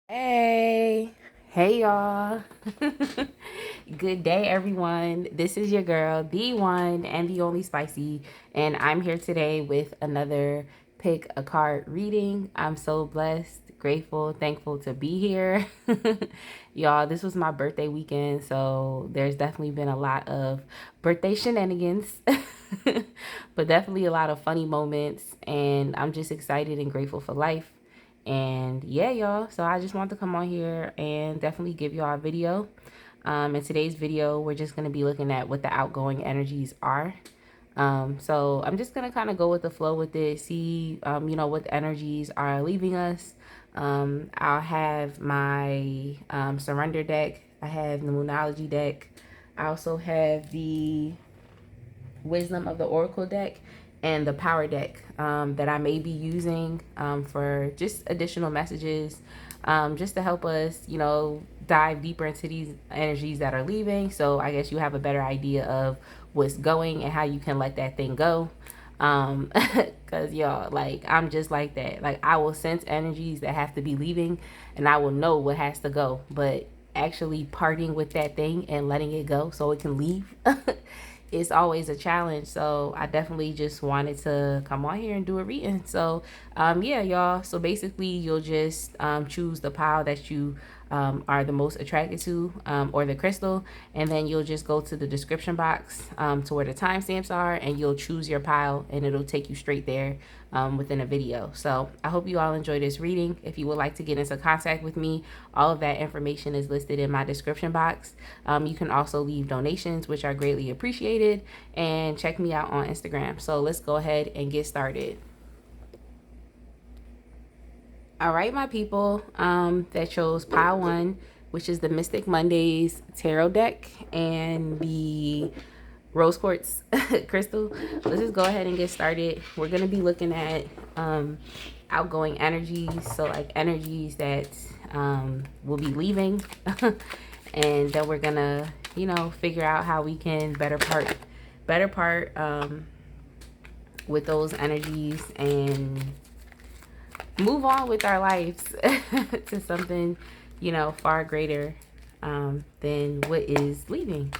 Hey y'all. Good day, everyone. This is your girl, the one and the only Spicy, and I'm here today with another pick a card reading. I'm so blessed, grateful, thankful to be here. Y'all, this was my birthday weekend, so there's definitely been a lot of birthday shenanigans, but definitely a lot of funny moments, and I'm just excited and grateful for life. And yeah, y'all, so I just want to come on here and definitely give y'all a video. In today's video, we're just going to be looking at what the outgoing energies are. So I'm just going to kind of go with the flow with it, see, what the energies are leaving us. I'll have my surrender deck. I have the Moonology deck. I also have the Wisdom of the Oracle deck and the Power deck that I may be using for just additional messages, just to help us, dive deeper into these energies that are leaving. So I guess you have a better idea of what's going and how you can let that thing go. Cause y'all, like, I'm just like that. Like, I will sense energies that have to be leaving and I will know what has to go. But actually parting with that thing and letting it go so it can leave it's always a challenge. So I definitely just wanted to come on here and do a reading. So yeah, y'all. So basically you'll just choose the pile that you are the most attracted to, or the crystal, and then you'll just go to the description box to where the timestamps are, and you'll choose your pile and it'll take you straight there within a video. So I hope you all enjoy this reading. If you would like to get into contact with me, all of that information is listed in my description box. You can also leave donations, which are greatly appreciated, and check me out on Instagram. So let's go ahead and get started. All right, my people, that chose pile one, which is the Mystic Mondays tarot deck and the rose quartz crystal. Let's just go ahead and get started. We're going to be looking at outgoing energies. So like energies that will be leaving. And then we're going to, figure out how we can better part with those energies and move on with our lives to something, far greater than what is leaving.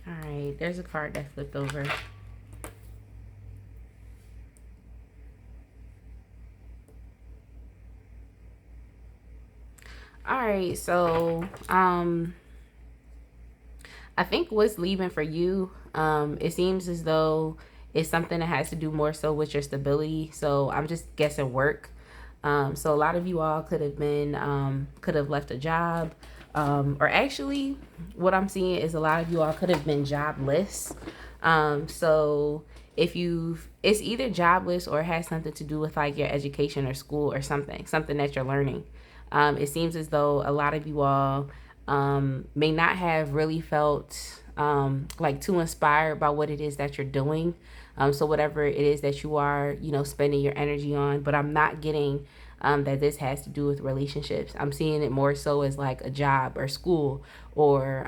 All right, there's a card that flipped over. All right, so I think what's leaving for you, it seems as though it's something that has to do more so with your stability. So I'm just guessing work. So a lot of you all could have left a job, or actually, what I'm seeing is a lot of you all could have been jobless. So if it's either jobless or it has something to do with like your education or school or something that you're learning. It seems as though a lot of you all may not have really felt like too inspired by what it is that you're doing. So whatever it is that you are, spending your energy on, but I'm not getting that this has to do with relationships. I'm seeing it more so as like a job or school or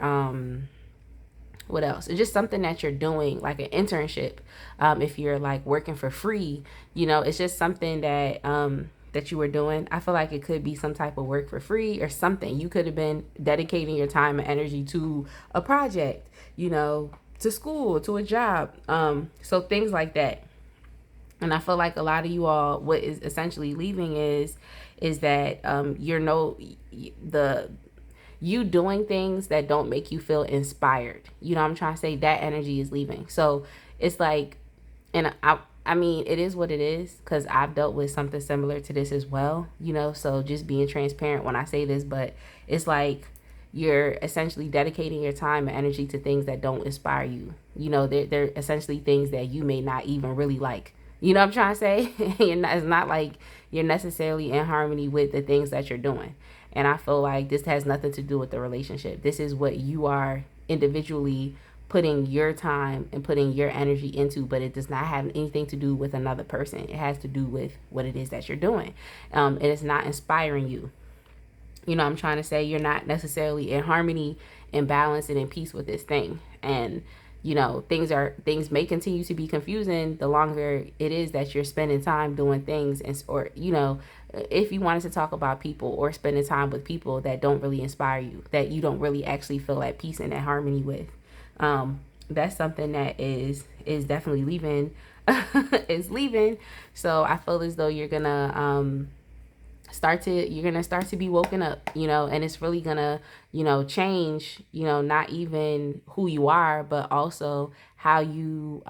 what else? It's just something that you're doing, like an internship. If you're like working for free, it's just something that you were doing. I feel like it could be some type of work for free or something. You could have been dedicating your time and energy to a project, to school, to a job. So things like that. And I feel like a lot of you all, what is essentially leaving is that the you doing things that don't make you feel inspired. I'm trying to say that energy is leaving. So it's like, and I mean, it is what it is because I've dealt with something similar to this as well, you know. So just being transparent when I say this, but it's like you're essentially dedicating your time and energy to things that don't inspire you. You know, they're essentially things that you may not even really like. You know what I'm trying to say? It's not like you're necessarily in harmony with the things that you're doing. And I feel like this has nothing to do with the relationship. This is what you are individually putting your time and putting your energy into, but it does not have anything to do with another person. It has to do with what it is that you're doing. And it's not inspiring you. You know, I'm trying to say you're not necessarily in harmony and balance and in peace with this thing. And you know, things may continue to be confusing the longer it is that you're spending time doing things, and or you know, if you wanted to talk about people or spending time with people that don't really inspire you, that you don't really actually feel at peace and at harmony with, that's something that is definitely leaving. Is leaving. So I feel as though you're gonna start to be woken up, you know, and it's really gonna, you know, change, you know, not even who you are, but also how you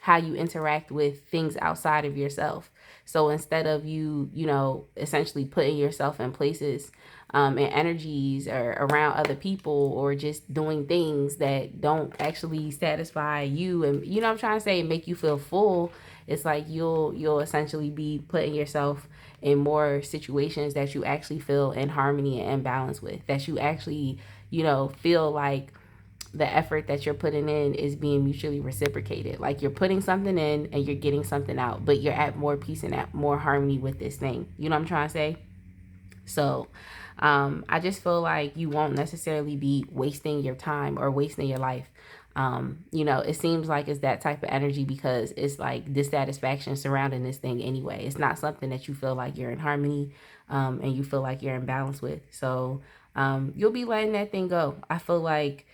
interact with things outside of yourself. So instead of you, you know, essentially putting yourself in places and energies or around other people or just doing things that don't actually satisfy you and you know what I'm trying to say, make you feel full, it's like you'll essentially be putting yourself in more situations that you actually feel in harmony and balance with, that you actually, you know, feel like the effort that you're putting in is being mutually reciprocated. Like you're putting something in and you're getting something out, but you're at more peace and at more harmony with this thing. You know what I'm trying to say? So I just feel like you won't necessarily be wasting your time or wasting your life. You know, it seems like it's that type of energy because it's like dissatisfaction surrounding this thing anyway. It's not something that you feel like you're in harmony and you feel like you're in balance with. So you'll be letting that thing go. I feel like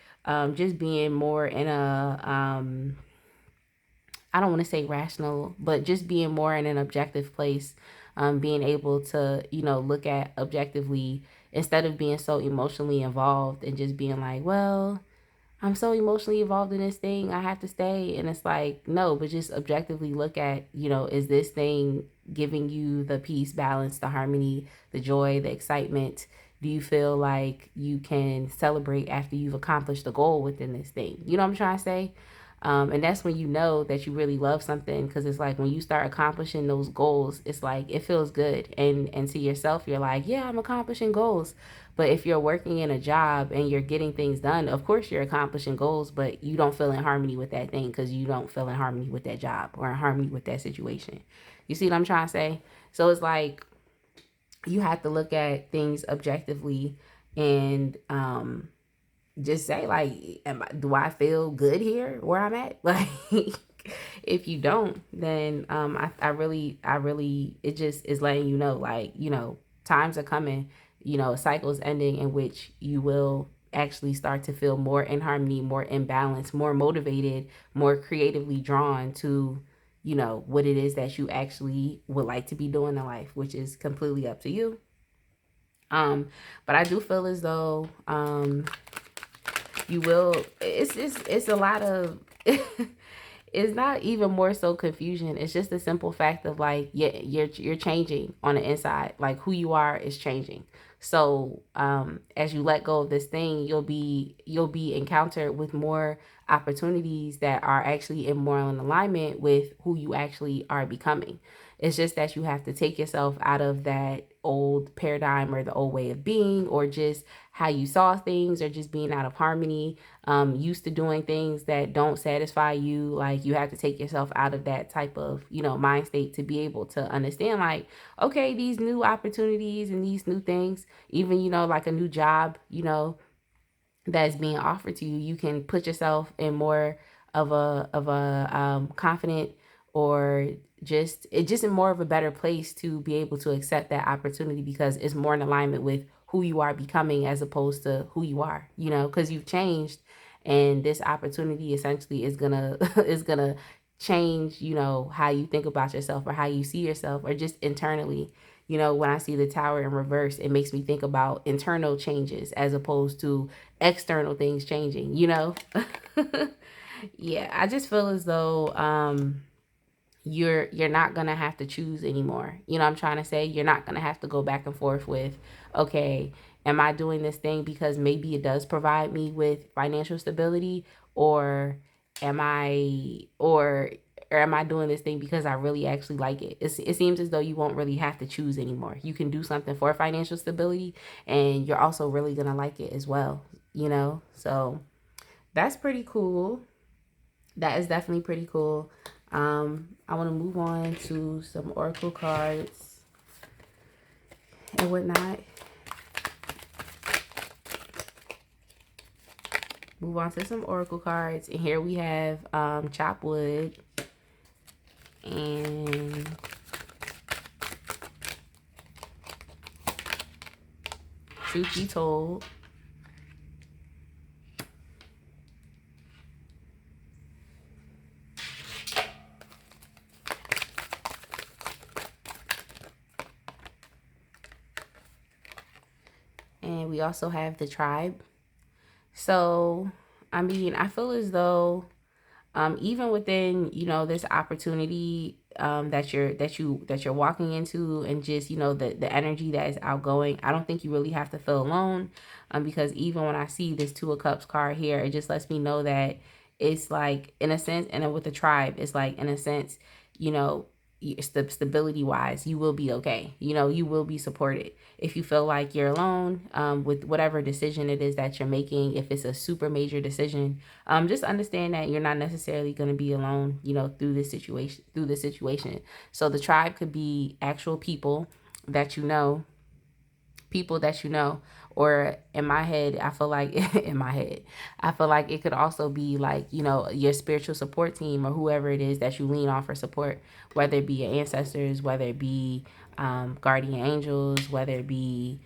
just being more in a I don't want to say rational, but just being more in an objective place, being able to, you know, look at objectively instead of being so emotionally involved and just being like, well, I'm so emotionally involved in this thing, I have to stay. And it's like, no, but just objectively look at, you know, is this thing giving you the peace, balance, the harmony, the joy, the excitement? Do you feel like you can celebrate after you've accomplished the goal within this thing? You know what I'm trying to say? And that's when you know that you really love something because it's like when you start accomplishing those goals, it's like it feels good. And to yourself, you're like, yeah, I'm accomplishing goals. But if you're working in a job and you're getting things done, of course you're accomplishing goals, but you don't feel in harmony with that thing because you don't feel in harmony with that job or in harmony with that situation. You see what I'm trying to say? So it's like you have to look at things objectively and just say like, do I feel good here where I'm at? Like, if you don't, then I really, it just is letting you know, like, you know, times are coming, you know, cycles ending in which you will actually start to feel more in harmony, more in balance, more motivated, more creatively drawn to, you know, what it is that you actually would like to be doing in life, which is completely up to you. But I do feel as though you will it's a lot of it's not even more so confusion. It's just the simple fact of like you're changing on the inside. Like who you are is changing. So as you let go of this thing, you'll be encountered with more opportunities that are actually in more in alignment with who you actually are becoming. It's just that you have to take yourself out of that old paradigm or the old way of being or just how you saw things or just being out of harmony, used to doing things that don't satisfy you. Like you have to take yourself out of that type of, you know, mind state to be able to understand like, okay, these new opportunities and these new things, even, you know, like a new job, you know, that's being offered to you, you can put yourself in more of a confident or just in more of a better place to be able to accept that opportunity because it's more in alignment with who you are becoming as opposed to who you are, you know, because you've changed and this opportunity essentially is gonna is gonna change, you know, how you think about yourself or how you see yourself or just internally. You know, when I see the tower in reverse, it makes me think about internal changes as opposed to external things changing, you know? Yeah, I just feel as though you're not gonna have to choose anymore. You know what I'm trying to say? You're not gonna have to go back and forth with, okay, am I doing this thing because maybe it does provide me with financial stability, or am I or am I doing this thing because I really actually like it? It seems as though you won't really have to choose anymore. You can do something for financial stability, and you're also really gonna like it as well. You know, so that's pretty cool. That is definitely pretty cool. I want to move on to some oracle cards and whatnot. Move on to some oracle cards, and here we have chop wood and truth be told. And we also have the tribe. So, I mean, I feel as though even within, you know, this opportunity that you're walking into, and just, you know, the energy that is outgoing, I don't think you really have to feel alone, because even when I see this Two of Cups card here, it just lets me know that it's like, in a sense, and then with the tribe, it's like, in a sense, you know, stability wise, you will be okay. You know, you will be supported. If you feel like you're alone with whatever decision it is that you're making, if it's a super major decision, just understand that you're not necessarily going to be alone, you know, through this situation. So the tribe could be actual that you know people that you know, or in my head, I feel like I feel like it could also be like, you know, your spiritual support team, or whoever it is that you lean on for support, whether it be your ancestors, whether it be guardian angels, whether it be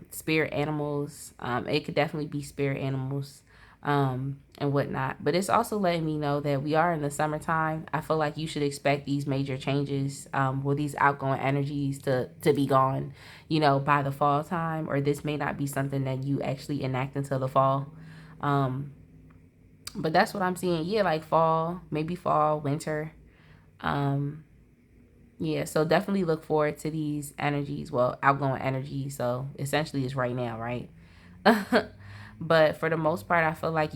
spirit animals. It could definitely be spirit animals and whatnot. But it's also letting me know that we are in the summertime. I feel like you should expect these major changes, with these outgoing energies to be gone, you know, by the fall time, or this may not be something that you actually enact until the fall. Um, but that's what I'm seeing. Yeah, like fall, maybe fall, winter. Um, yeah, so definitely look forward to these energies. Well, outgoing energies. So essentially, it's right now, right? But for the most part, I feel like,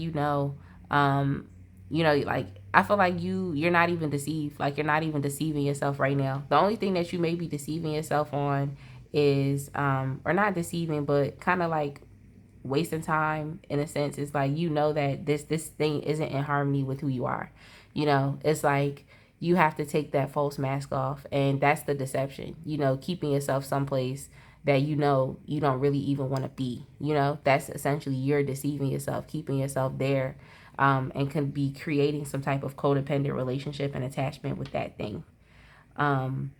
um, like, I feel like you're not even deceived. Like, you're not even deceiving yourself right now. The only thing that you may be deceiving yourself on is, or not deceiving, but kind of like wasting time in a sense, is like, you know, that this thing isn't in harmony with who you are. You know, it's like you have to take that false mask off, and that's the deception. You know, keeping yourself someplace that you know you don't really even want to be. You know, that's essentially you're deceiving yourself, keeping yourself there, and can be creating some type of codependent relationship and attachment with that thing. um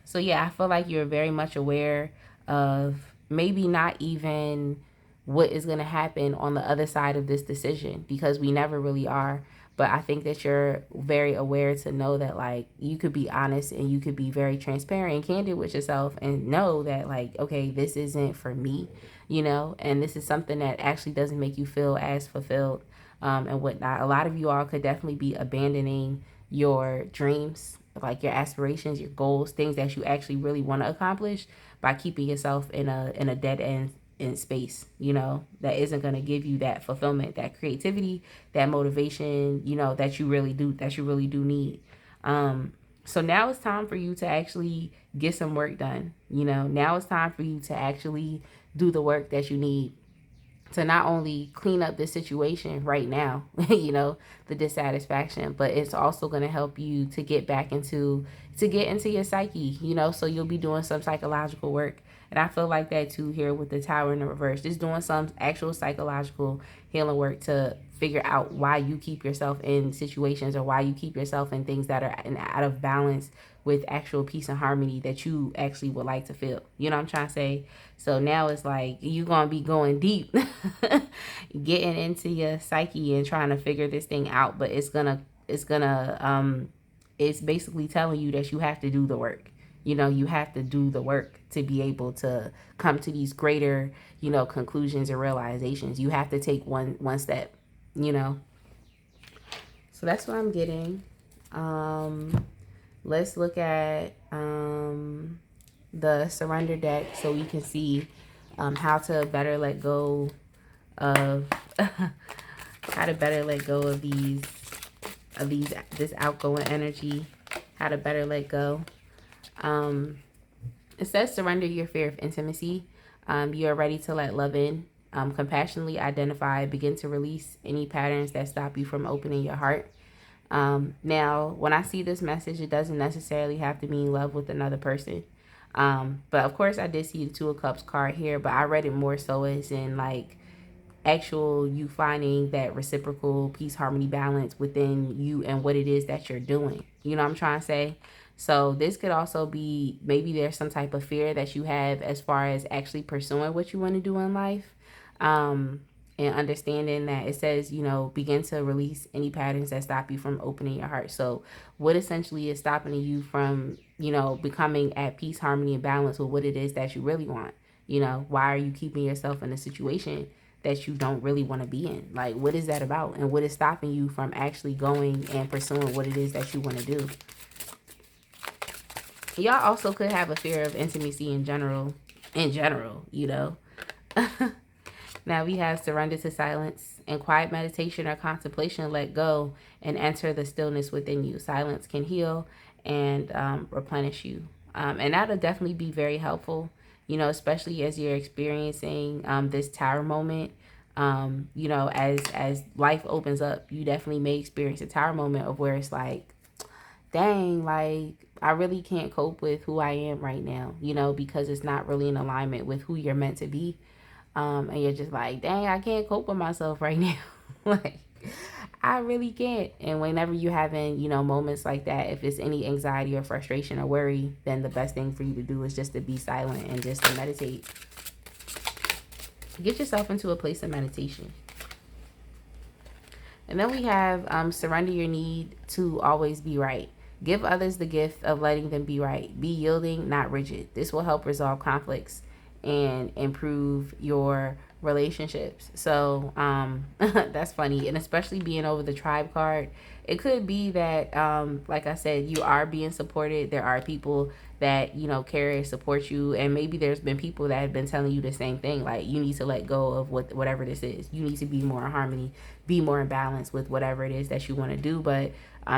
so yeah, I feel like you're very much aware of maybe not even what is going to happen on the other side of this decision, because we never really are. But I think that you're very aware to know that, like, you could be honest and you could be very transparent and candid with yourself, and know that, like, okay, this isn't for me, you know, and this is something that actually doesn't make you feel as fulfilled, and whatnot. A lot of you all could definitely be abandoning your dreams, like your aspirations, your goals, things that you actually really want to accomplish, by keeping yourself in a dead end in space, you know, that isn't going to give you that fulfillment, that creativity, that motivation, you know, that you really do need. So now it's time for you to actually get some work done. You know, now it's time for you to actually do the work that you need to not only clean up the situation right now, you know, the dissatisfaction, but it's also going to help you to get into your psyche, you know, so you'll be doing some psychological work. And I feel like that too here with the Tower in the reverse, just doing some actual psychological healing work to figure out why you keep yourself in situations, or why you keep yourself in things that are out of balance with actual peace and harmony that you actually would like to feel. You know what I'm trying to say? So now it's like you're going to be going deep, getting into your psyche and trying to figure this thing out. But it's basically telling you that you have to do the work. You know, you have to do the work to be able to come to these greater, you know, conclusions and realizations. You have to take one step, you know. So that's what I'm getting. Let's look at the surrender deck so we can see how to better let go of how to better let go of this outgoing energy, how to better let go. It says surrender your fear of intimacy. You are ready to let love in. Compassionately identify, begin to release any patterns that stop you from opening your heart. Now, when I see this message, it doesn't necessarily have to mean love with another person. But of course, I did see the Two of Cups card here, but I read it more so as in like actual you finding that reciprocal peace, harmony, balance within you and what it is that you're doing. You know what I'm trying to say? So this could also be maybe there's some type of fear that you have as far as actually pursuing what you want to do in life. And understanding that it says, you know, begin to release any patterns that stop you from opening your heart. So what essentially is stopping you from, you know, becoming at peace, harmony, and balance with what it is that you really want? You know, why are you keeping yourself in a situation that you don't really want to be in? Like, what is that about? And what is stopping you from actually going and pursuing what it is that you want to do? Y'all also could have a fear of intimacy in general, you know. Now we have surrender to silence. In quiet meditation or contemplation, let go and enter the stillness within you. Silence can heal and replenish you. And that'll definitely be very helpful, you know, especially as you're experiencing this tower moment. You know, as life opens up, you definitely may experience a tower moment of where it's like, dang, like I really can't cope with who I am right now, you know, because it's not really in alignment with who you're meant to be. And you're just like, dang, I can't cope with myself right now. Like, I really can't. And whenever you're having, you know, moments like that, if it's any anxiety or frustration or worry, then the best thing for you to do is just to be silent and just to meditate. Get yourself into a place of meditation. And then we have surrender your need to always be right. Give others the gift of letting them be right. Be yielding, not rigid. This will help resolve conflicts and improve your relationships. So that's funny. And especially being over the tribe card, it could be that like I said, you are being supported. There are people that, you know, care and support you, and maybe there's been people that have been telling you the same thing, like you need to let go of whatever this is. You need to be more in harmony, be more in balance with whatever it is that you want to do. But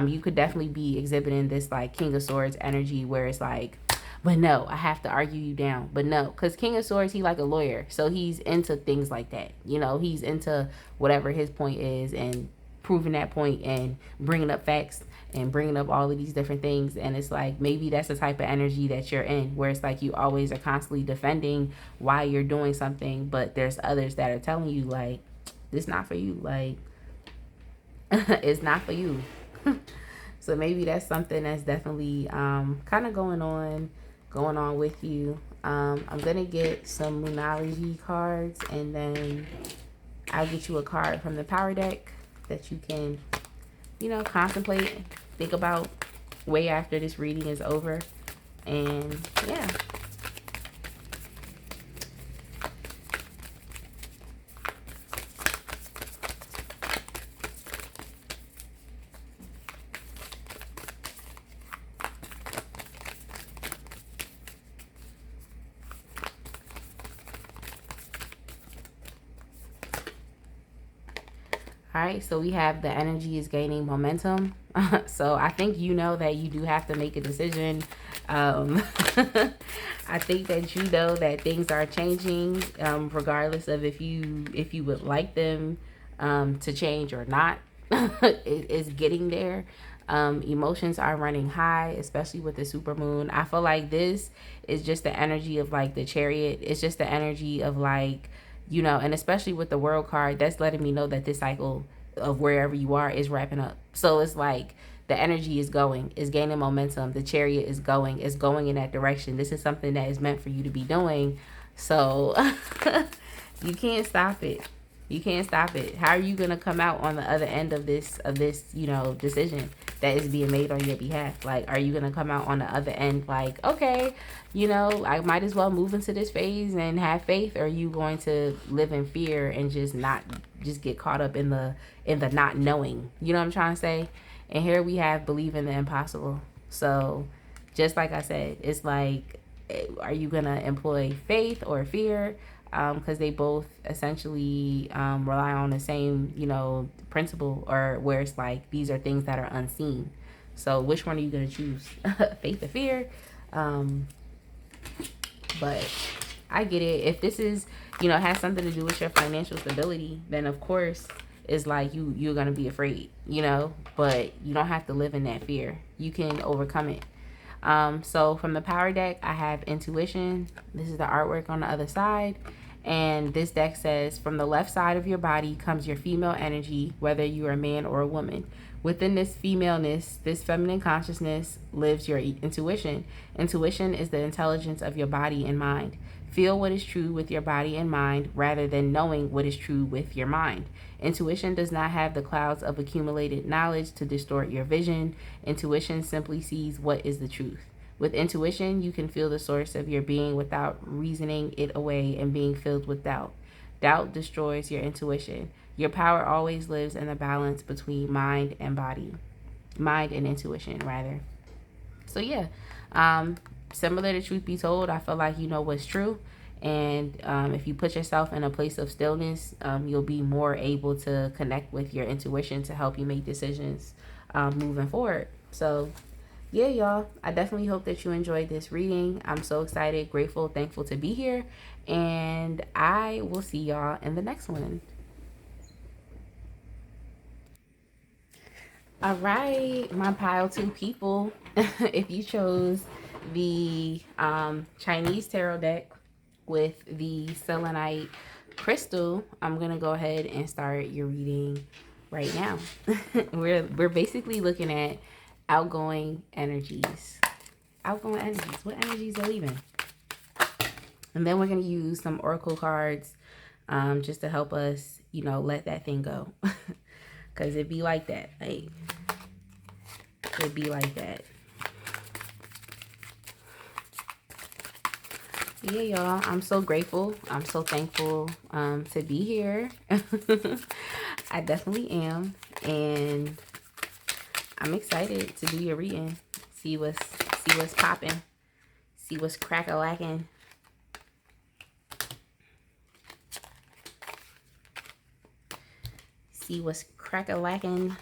you could definitely be exhibiting this like King of Swords energy where it's like, but no, I have to argue you down. But no, because King of Swords, he like a lawyer. So he's into things like that. You know, he's into whatever his point is and proving that point and bringing up facts and bringing up all of these different things. And it's like, maybe that's the type of energy that you're in, where it's like you always are constantly defending why you're doing something. But there's others that are telling you like, this not for you. Like, it's not for you. So maybe that's something that's definitely kind of going on with you. I'm gonna get some Lunality cards, and then I'll get you a card from the power deck that you can, you know, contemplate, think about way after this reading is over. And yeah. All right, so we have the energy is gaining momentum. So I think you know that you do have to make a decision. I think that you know that things are changing, regardless of if you would like them to change or not. It's getting there. Emotions are running high, especially with the supermoon. I feel like this is just the energy of like the Chariot. It's just the energy of like, you know, and especially with the World card, that's letting me know that this cycle of wherever you are is wrapping up. So it's like the energy is going, is gaining momentum. The Chariot is going in that direction. This is something that is meant for you to be doing. So you can't stop it. You can't stop it. How are you going to come out on the other end of this, you know, decision that is being made on your behalf? Like, are you going to come out on the other end like, okay, you know, I might as well move into this phase and have faith? Or are you going to live in fear and just get caught up in the not knowing? You know what I'm trying to say? And here we have believe in the impossible. So just like I said, it's like, are you going to employ faith or fear? Because they both essentially rely on the same, principle, or where it's like these are things that are unseen. So which one are you going to choose? Faith or fear? But I get it. If this is, has something to do with your financial stability, then of course it's like you're gonna be afraid, but you don't have to live in that fear. You can overcome it. So from the power deck, I have intuition. This is the artwork on the other side. And this deck says, from the left side of your body comes your female energy, whether you're a man or a woman. Within this femaleness, this feminine consciousness, lives your intuition. Intuition is the intelligence of your body and mind. Feel what is true with your body and mind rather than knowing what is true with your mind. Intuition does not have the clouds of accumulated knowledge to distort your vision. Intuition simply sees what is the truth. With intuition, you can feel the source of your being without reasoning it away and being filled with doubt. Doubt destroys your intuition. Your power always lives in the balance between mind and body. Mind and intuition, rather. So, yeah. Similar to truth be told, I feel like you know what's true. And if you put yourself in a place of stillness, you'll be more able to connect with your intuition to help you make decisions moving forward. So, yeah, y'all, I definitely hope that you enjoyed this reading. I'm so excited, grateful, thankful to be here. And I will see y'all in the next one. All right, my pile two people. If you chose the Chinese tarot deck with the selenite crystal, I'm gonna go ahead and start your reading right now. We're basically looking at outgoing energies. Outgoing energies. What energies are leaving? And then we're gonna use some oracle cards just to help us, let that thing go. Cause it be like that. Like, it be like that. Yeah, y'all, I'm so grateful. I'm so thankful to be here. I definitely am. And I'm excited to do your reading. See what's popping. See what's crack-a-lacking. See what's crack-a-lacking.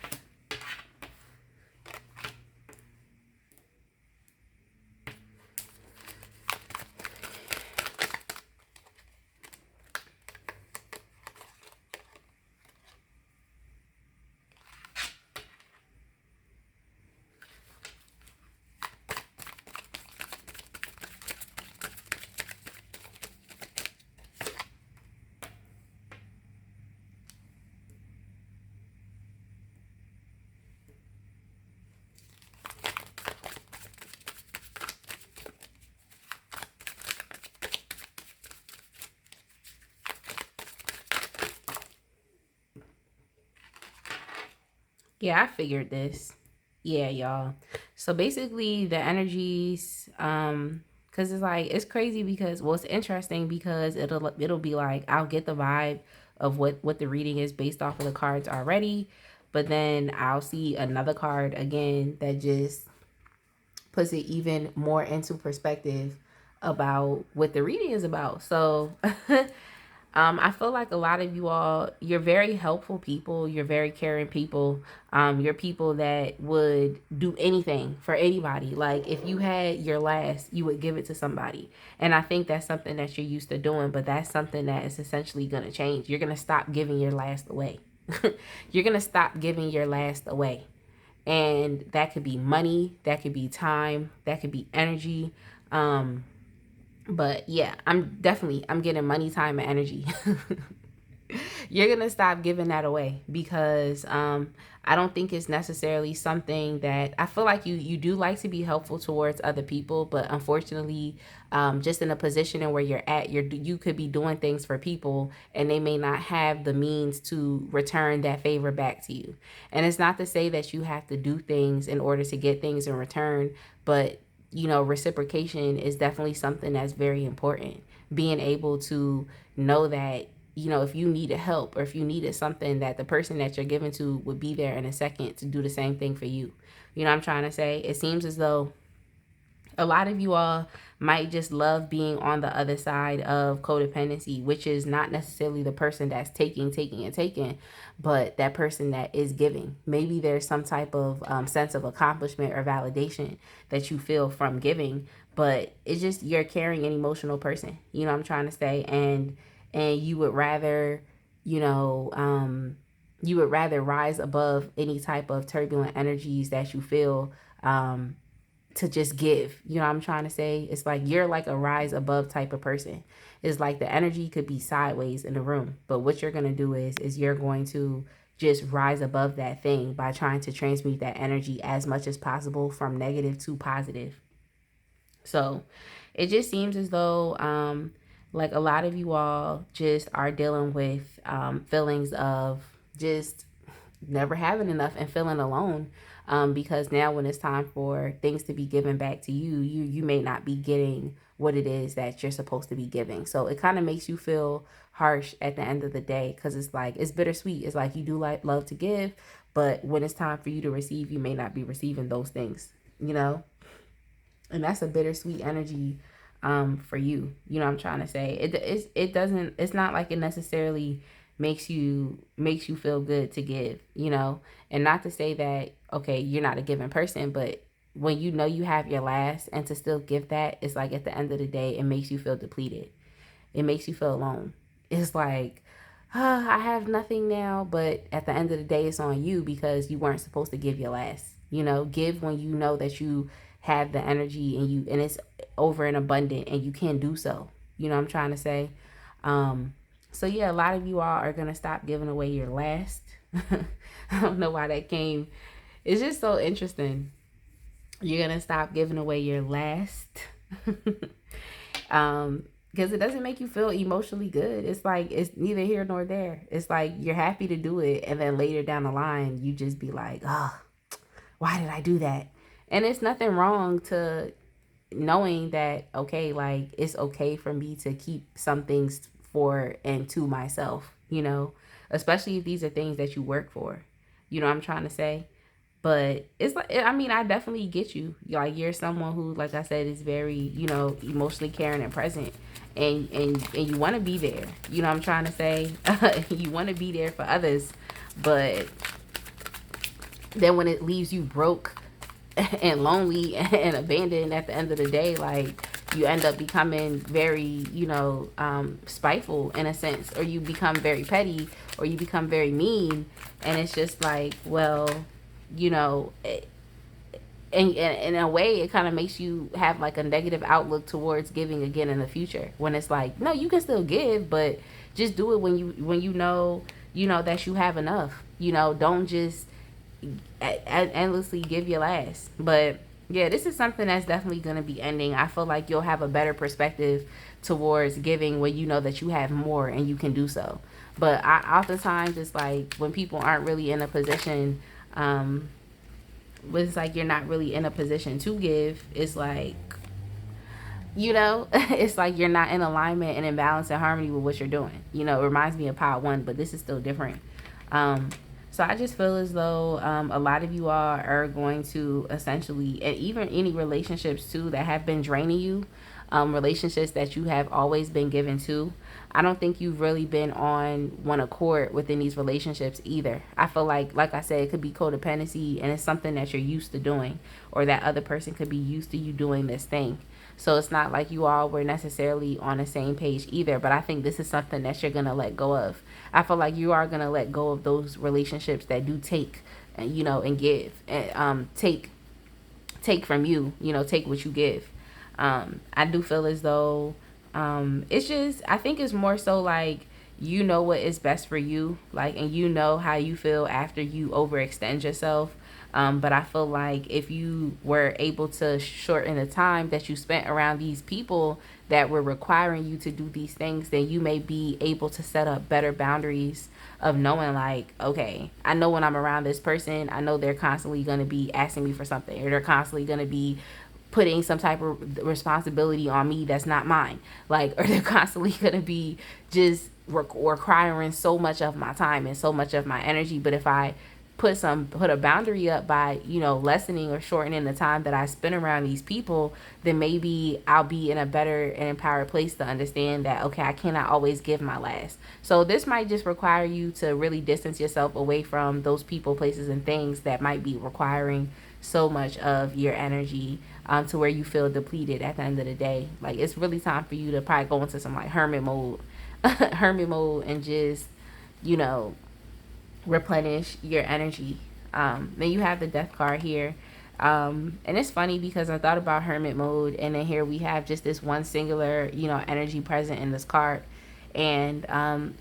Yeah, I figured this. Yeah, y'all. So basically the energies, because it's like, it's crazy because, well, it's interesting because it'll be like, I'll get the vibe of what the reading is based off of the cards already, but then I'll see another card again that just puts it even more into perspective about what the reading is about. So I feel like a lot of you all, you're very helpful people. You're very caring people. You're people that would do anything for anybody. Like, if you had your last, you would give it to somebody. And I think that's something that you're used to doing, but that's something that is essentially going to change. You're going to stop giving your last away. You're going to stop giving your last away. And that could be money, that could be time, that could be energy. But yeah, I'm getting money, time, and energy. You're gonna stop giving that away because I don't think it's necessarily something that, I feel like you do like to be helpful towards other people, but unfortunately, just in a position where you're at, you could be doing things for people and they may not have the means to return that favor back to you. And it's not to say that you have to do things in order to get things in return, but reciprocation is definitely something that's very important. Being able to know that if you needed help or if you needed something, that the person that you're giving to would be there in a second to do the same thing for you. You know what I'm trying to say? It seems as though a lot of you all might just love being on the other side of codependency, which is not necessarily the person that's taking, but that person that is giving. Maybe there's some type of sense of accomplishment or validation that you feel from giving, but it's just you're carrying an emotional person. You know what I'm trying to say? And you would rather, you know, you would rather rise above any type of turbulent energies that you feel, to just give. You know what I'm trying to say? It's like you're like a rise above type of person. It's like the energy could be sideways in the room, but what you're going to do is you're going to just rise above that thing by trying to transmute that energy as much as possible from negative to positive. So it just seems as though like a lot of you all just are dealing with feelings of just never having enough and feeling alone, because now when it's time for things to be given back to you, you may not be getting what it is that you're supposed to be giving. So it kind of makes you feel harsh at the end of the day, because it's like it's bittersweet. It's like you do like love to give, but when it's time for you to receive, you may not be receiving those things, you know. And that's a bittersweet energy for you. You know what I'm trying to say? It doesn't, it's not like it necessarily makes you feel good to give, you know. And not to say that okay, you're not a giving person, but when you know you have your last and to still give that, it's like at the end of the day it makes you feel depleted. It makes you feel alone. It's like, I have nothing now, but at the end of the day, it's on you because you weren't supposed to give your last. You know, give when you know that you have the energy and it's over and abundant and you can do so. You know what I'm trying to say? Um, so yeah, a lot of you all are gonna stop giving away your last. I don't know why that came. It's just so interesting. You're gonna stop giving away your last. Because it doesn't make you feel emotionally good. It's like it's neither here nor there. It's like you're happy to do it, and then later down the line, you just be like, "Oh, why did I do that?" And it's nothing wrong to knowing that. Okay, like it's okay for me to keep some things for and to myself. You know, especially if these are things that you work for. You know what I'm trying to say? But it's like, I mean, I definitely get you. Like you're someone who, like I said, is very, emotionally caring and present, and you want to be there. You know what I'm trying to say? You want to be there for others, but then when it leaves you broke and lonely and abandoned at the end of the day, like you end up becoming very, spiteful in a sense, or you become very petty, or you become very mean, and it's just like, well, you know, and in a way it kind of makes you have like a negative outlook towards giving again in the future, when it's like, no, you can still give, but just do it when you know that you have enough. Don't just endlessly give your last. But yeah, this is something that's definitely going to be ending. I feel like you'll have a better perspective towards giving when you know that you have more and you can do so. But oftentimes it's like when people aren't really in a position, it's like you're not really in a position to give. It's like, it's like you're not in alignment and in balance and harmony with what you're doing. It reminds me of Part 1, but this is still different. So I just feel as though a lot of you all are going to essentially, and even any relationships too that have been draining you, relationships that you have always been given to. I don't think you've really been on one accord within these relationships either. I feel like I said, it could be codependency and it's something that you're used to doing, or that other person could be used to you doing this thing. So it's not like you all were necessarily on the same page either. But I think this is something that you're going to let go of. I feel like you are going to let go of those relationships that do take, and give, and take from you, take what you give. I do feel as though it's just, I think it's more so like, what is best for you, like, and how you feel after you overextend yourself. But I feel like if you were able to shorten the time that you spent around these people that were requiring you to do these things, then you may be able to set up better boundaries of knowing, like, okay, I know when I'm around this person, I know they're constantly going to be asking me for something, or they're constantly going to be putting some type of responsibility on me that's not mine. Like, or they're constantly going to be just requiring so much of my time and so much of my energy. But if I put a boundary up by, you know, lessening or shortening the time that I spend around these people, then maybe I'll be in a better and empowered place to understand that, okay, I cannot always give my last. So this might just require you to really distance yourself away from those people, places, and things that might be requiring so much of your energy, to where you feel depleted at the end of the day. Like, it's really time for you to probably go into some like hermit mode hermit mode, and just, you know, replenish your energy. Then you have the death card here. And it's funny because I thought about hermit mode, and then here we have just this one singular, you know, energy present in this card. And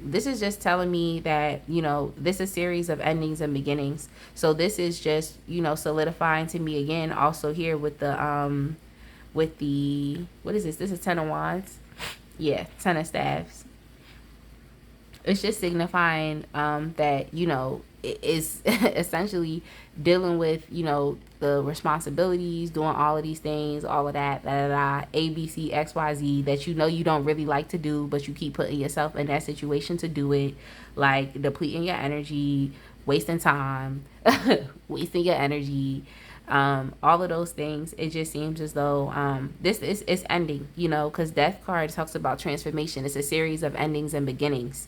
this is just telling me that, you know, this is a series of endings and beginnings. So this is just, you know, solidifying to me again, also here with the what is this? This is 10 of Wands. Yeah, 10 of Staves. It's just signifying that, you know, it is essentially dealing with, you know, the responsibilities, doing all of these things, all of that, A, B, C, X, Y, Z, that you know you don't really like to do, but you keep putting yourself in that situation to do it, like depleting your energy, wasting time, wasting your energy, all of those things. It just seems as though this is it's ending, you know, because death card talks about transformation. It's a series of endings and beginnings,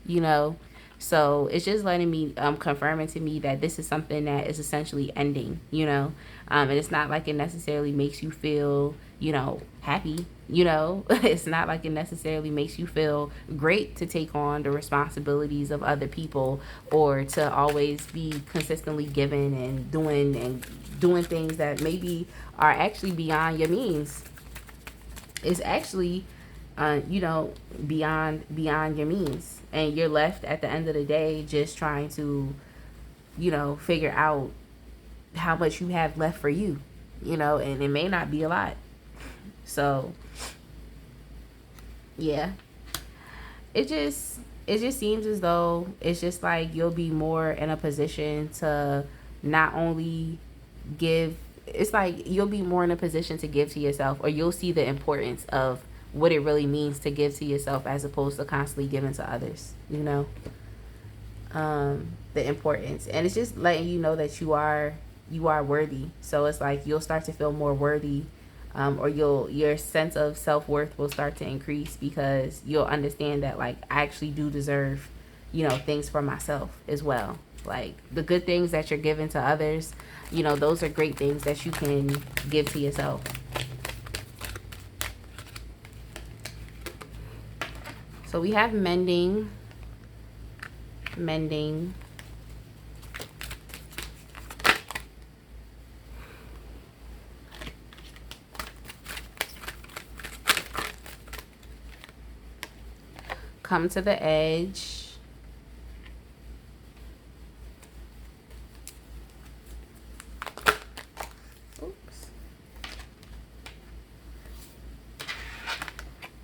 you know. So it's just letting me, confirming to me that this is something that is essentially ending, you know. And it's not like it necessarily makes you feel, you know, happy, you know. It's not like it necessarily makes you feel great to take on the responsibilities of other people, or to always be consistently giving and doing things that maybe are actually beyond your means. It's actually, you know, beyond your means, and you're left at the end of the day just trying to, you know, figure out how much you have left for you, you know, and it may not be a lot. So yeah, it just seems as though it's just like you'll be more in a position to not only give, it's like you'll be more in a position to give to yourself, or you'll see the importance of what it really means to give to yourself, as opposed to constantly giving to others, you know. The importance, and it's just letting you know that you are worthy. So it's like you'll start to feel more worthy, or your sense of self-worth will start to increase, because you'll understand that, like, I actually do deserve, you know, things for myself as well. Like, the good things that you're giving to others, you know, those are great things that you can give to yourself. So we have mending. Come to the edge. Oops.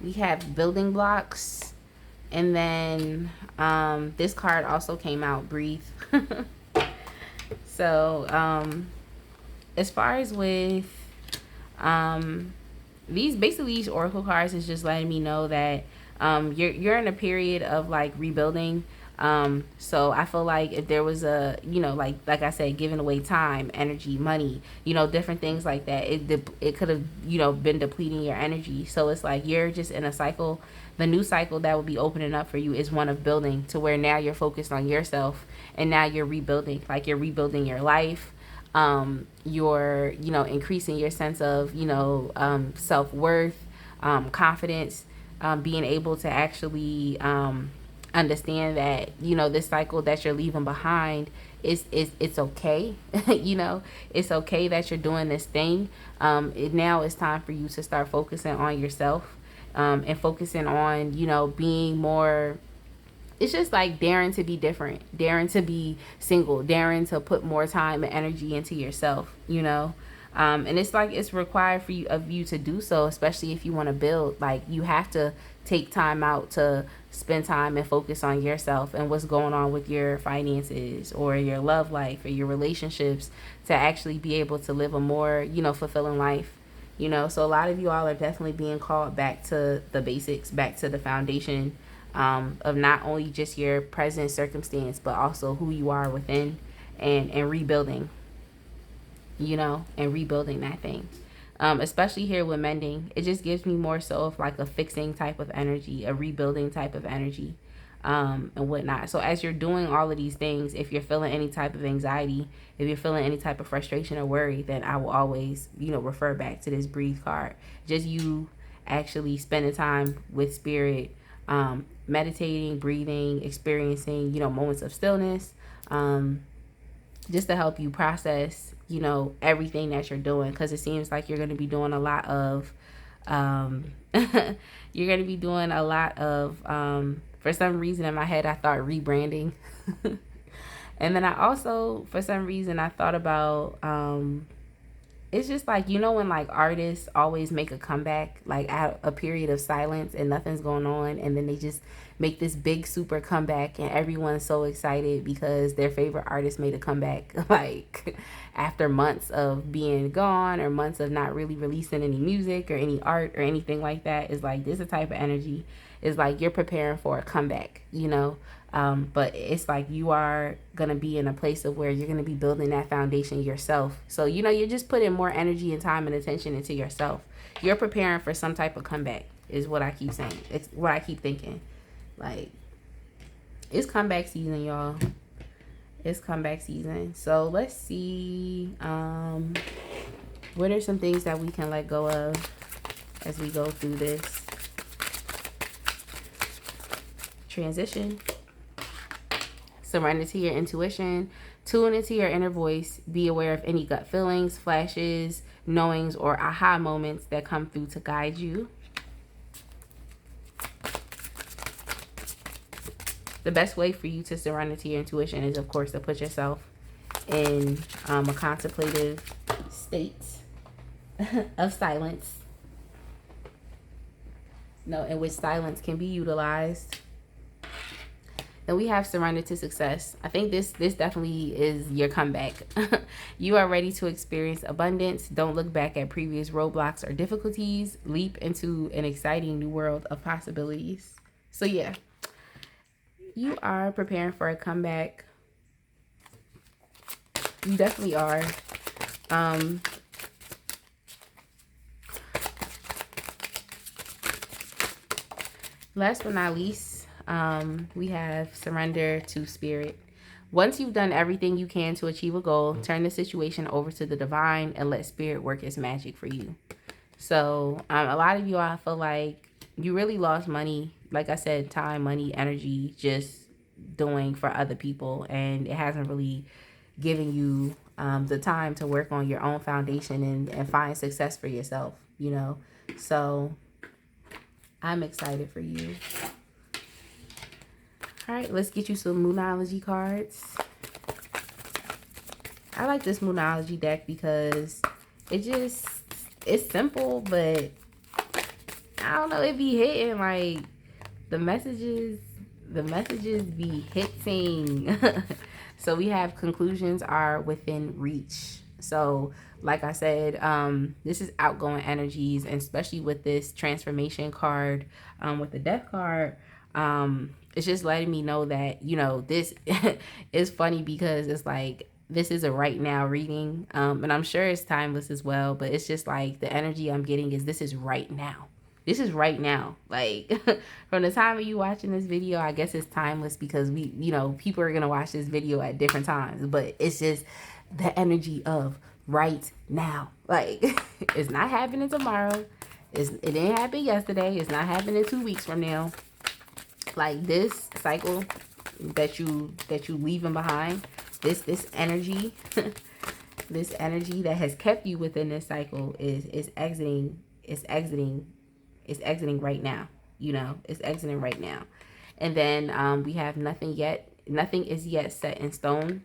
We have building blocks. And then this card also came out, breathe. So as far as with these oracle cards is just letting me know that you're in a period of like rebuilding. So I feel like if there was a, you know, like I said, giving away time, energy, money, you know, different things like that, it could have, you know, been depleting your energy. So it's like you're just in a cycle. The new cycle that will be opening up for you is one of building, to where now you're focused on yourself, and now you're rebuilding. Like, you're rebuilding your life. You're, you know, increasing your sense of, you know, self-worth, confidence, being able to actually understand that, you know, this cycle that you're leaving behind it's okay. You know, it's okay that you're doing this thing. Now it's time for you to start focusing on yourself, and focusing on, you know, being more, it's just like daring to be different, daring to be single, daring to put more time and energy into yourself, you know. And it's like it's required for you to do so, especially if you want to build. Like, you have to take time out to spend time and focus on yourself and what's going on with your finances or your love life or your relationships, to actually be able to live a more, fulfilling life. So a lot of you all are definitely being called back to the basics, back to the foundation, of not only just your present circumstance, but also who you are within, and rebuilding, and rebuilding that thing. Especially here with mending, it just gives me more so of like a fixing type of energy, a rebuilding type of energy, and whatnot. So as you're doing all of these things, if you're feeling any type of anxiety, if you're feeling any type of frustration or worry, then I will always, refer back to this breathe card. Just you actually spending time with spirit, meditating, breathing, experiencing, moments of stillness, just to help you process, everything that you're doing. Because it seems like you're going to be doing a lot of, you're going to be doing a lot of, for some reason in my head, I thought rebranding. And then I also, for some reason, I thought about, it's just like, when like artists always make a comeback, like at a period of silence and nothing's going on, and then they just make this big super comeback and everyone's so excited because their favorite artist made a comeback, like after months of being gone or months of not really releasing any music or any art or anything like that. Is like, this is a type of energy. Is like you're preparing for a comeback, but it's like you are going to be in a place of where you're going to be building that foundation yourself. So, you're just putting more energy and time and attention into yourself. You're preparing for some type of comeback, is what I keep saying. It's what I keep thinking. Like, it's comeback season, y'all. It's comeback season. So let's see. What are some things that we can let go of as we go through this transition? Surrender to your intuition. Tune into your inner voice. Be aware of any gut feelings, flashes, knowings, or aha moments that come through to guide you. The best way for you to surrender to your intuition is, of course, to put yourself in a contemplative state of silence. In which silence can be utilized. Then we have surrender to success. I think this definitely is your comeback. You are ready to experience abundance. Don't look back at previous roadblocks or difficulties. Leap into an exciting new world of possibilities. So yeah, you are preparing for a comeback. You definitely are. Last but not least, we have surrender to spirit. Once you've done everything you can to achieve a goal, turn the situation over to the divine and let spirit work its magic for you. So a lot of you, I feel like you really lost money. Like I said, time, money, energy, just doing for other people. And it hasn't really given you the time to work on your own foundation and find success for yourself, So I'm excited for you. All right, let's get you some Moonology cards. I like this Moonology deck because it's simple, but I don't know, it be hitting. Like, the messages be hitting. So we have conclusions are within reach. So like I said, this is outgoing energies, and especially with this transformation card, with the death card, it's just letting me know that, this is funny because it's like, this is a right now reading, and I'm sure it's timeless as well, but it's just like the energy I'm getting is this is right now. This is right now. Like, from the time of you watching this video, I guess it's timeless because we, people are going to watch this video at different times, but it's just the energy of right now. Like, it's not happening tomorrow. It didn't happen yesterday. It's not happening 2 weeks from now. Like, this cycle that you leaving behind, this energy, this energy that has kept you within this cycle is exiting right now. It's exiting right now. And then we have nothing is yet set in stone.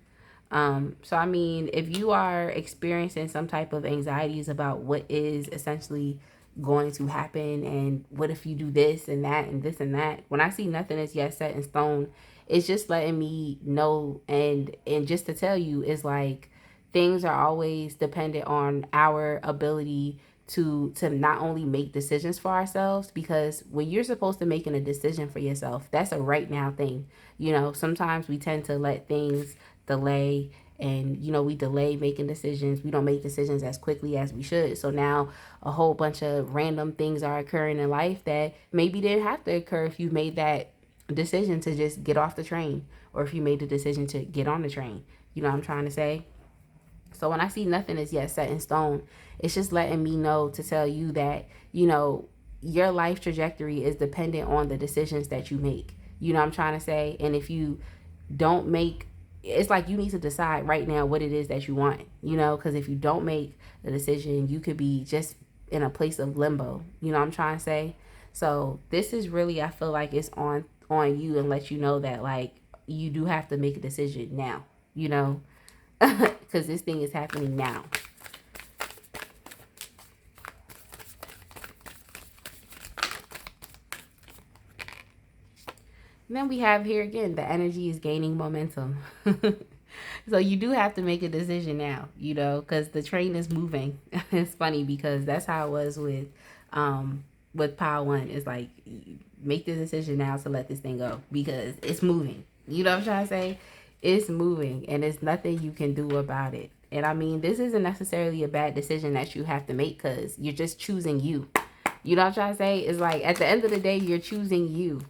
So I mean, if you are experiencing some type of anxieties about what is essentially going to happen, and what if you do this and that and this and that, when I see nothing is yet set in stone, it's just letting me know, and just to tell you, is like things are always dependent on our ability to not only make decisions for ourselves, because when you're supposed to making a decision for yourself, that's a right now thing. Sometimes we tend to let things delay, and we delay making decisions. We don't make decisions as quickly as we should, so now a whole bunch of random things are occurring in life that maybe didn't have to occur if you made that decision to just get off the train, or if you made the decision to get on the train. You know what I'm trying to say? So when I see nothing is yet set in stone, it's just letting me know to tell you that, your life trajectory is dependent on the decisions that you make. You know what I'm trying to say? And if you don't make, it's like you need to decide right now what it is that you want, because if you don't make the decision, you could be just in a place of limbo. You know what I'm trying to say? So this is really, I feel like it's on you, and let you know that, like, you do have to make a decision now, because this thing is happening now. And then we have here again, the energy is gaining momentum. So you do have to make a decision now, because the train is moving. It's funny because that's how it was with Pile One. It's like, make the decision now to let this thing go, because it's moving. You know what I'm trying to say? It's moving, and there's nothing you can do about it. And I mean, this isn't necessarily a bad decision that you have to make, because you're just choosing you. You know what I'm trying to say? It's like, at the end of the day, you're choosing you.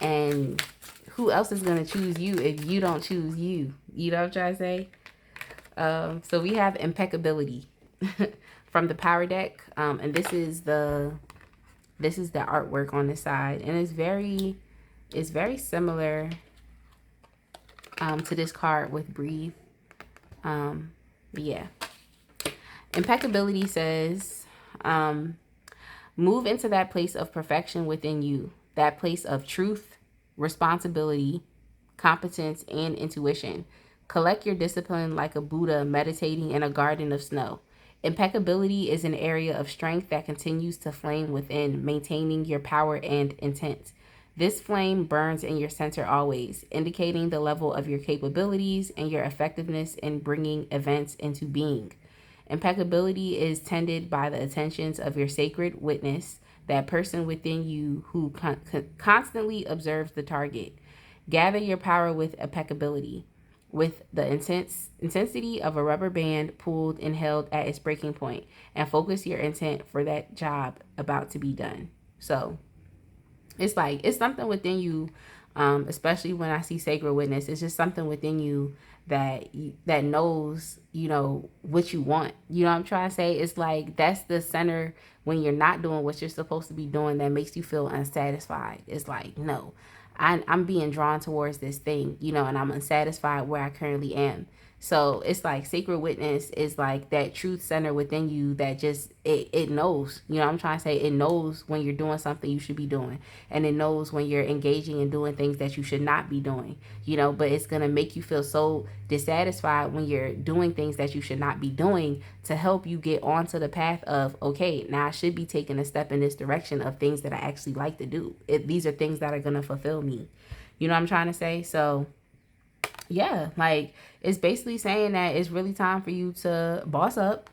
And who else is going to choose you if you don't choose you? You know what I'm trying to say? So we have impeccability from the power deck. And this is the artwork on the side. And it's very similar to this card with breathe. Yeah. Impeccability says, move into that place of perfection within you, that place of truth, responsibility, competence, and intuition. Collect your discipline like a Buddha meditating in a garden of snow. Impeccability is an area of strength that continues to flame within, maintaining your power and intent. This flame burns in your center always, indicating the level of your capabilities and your effectiveness in bringing events into being. Impeccability is tended by the attentions of your sacred witness, that person within you who constantly observes the target. Gather your power with impeccability, with the intensity of a rubber band pulled and held at its breaking point, and focus your intent for that job about to be done. So it's like, it's something within you, especially when I see sacred witness. It's just something within you that knows, what you want. You know what I'm trying to say? It's like, that's the center when you're not doing what you're supposed to be doing that makes you feel unsatisfied. It's like, no, I'm being drawn towards this thing, and I'm unsatisfied where I currently am. So it's like sacred witness is like that truth center within you that just, it knows, I'm trying to say, it knows when you're doing something you should be doing, and it knows when you're engaging in doing things that you should not be doing, but it's going to make you feel so dissatisfied when you're doing things that you should not be doing, to help you get onto the path of, okay, now I should be taking a step in this direction of things that I actually like to do. These are things that are going to fulfill me. You know what I'm trying to say? So yeah, like, it's basically saying that it's really time for you to boss up.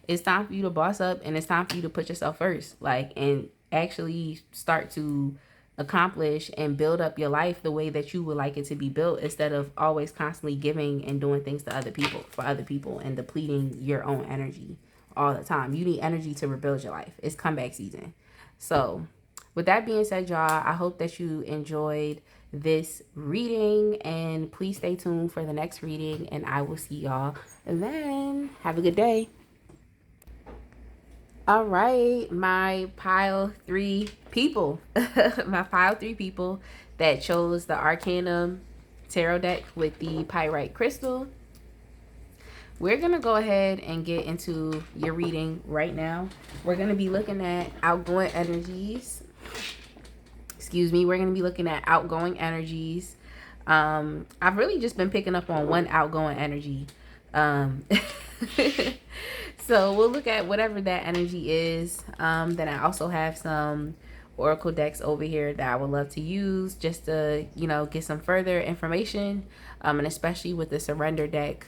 It's time for you to boss up, and it's time for you to put yourself first, like, and actually start to accomplish and build up your life the way that you would like it to be built, instead of always constantly giving and doing things to other people, for other people, and depleting your own energy all the time. You need energy to rebuild your life. It's comeback season. So with that being said, y'all, I hope that you enjoyed this reading, and please stay tuned for the next reading, and I will see y'all then. Have a good day. All right, my pile 3 people. My pile 3 people that chose the Arcanum Tarot deck with the Pyrite Crystal. We're going to go ahead and get into your reading right now. We're going to be looking at outgoing energies. We're going to be looking at outgoing energies, I've really just been picking up on one outgoing energy. Um, so we'll look at whatever that energy is. Then I also have some oracle decks over here that I would love to use just to, get some further information. And especially with the surrender deck,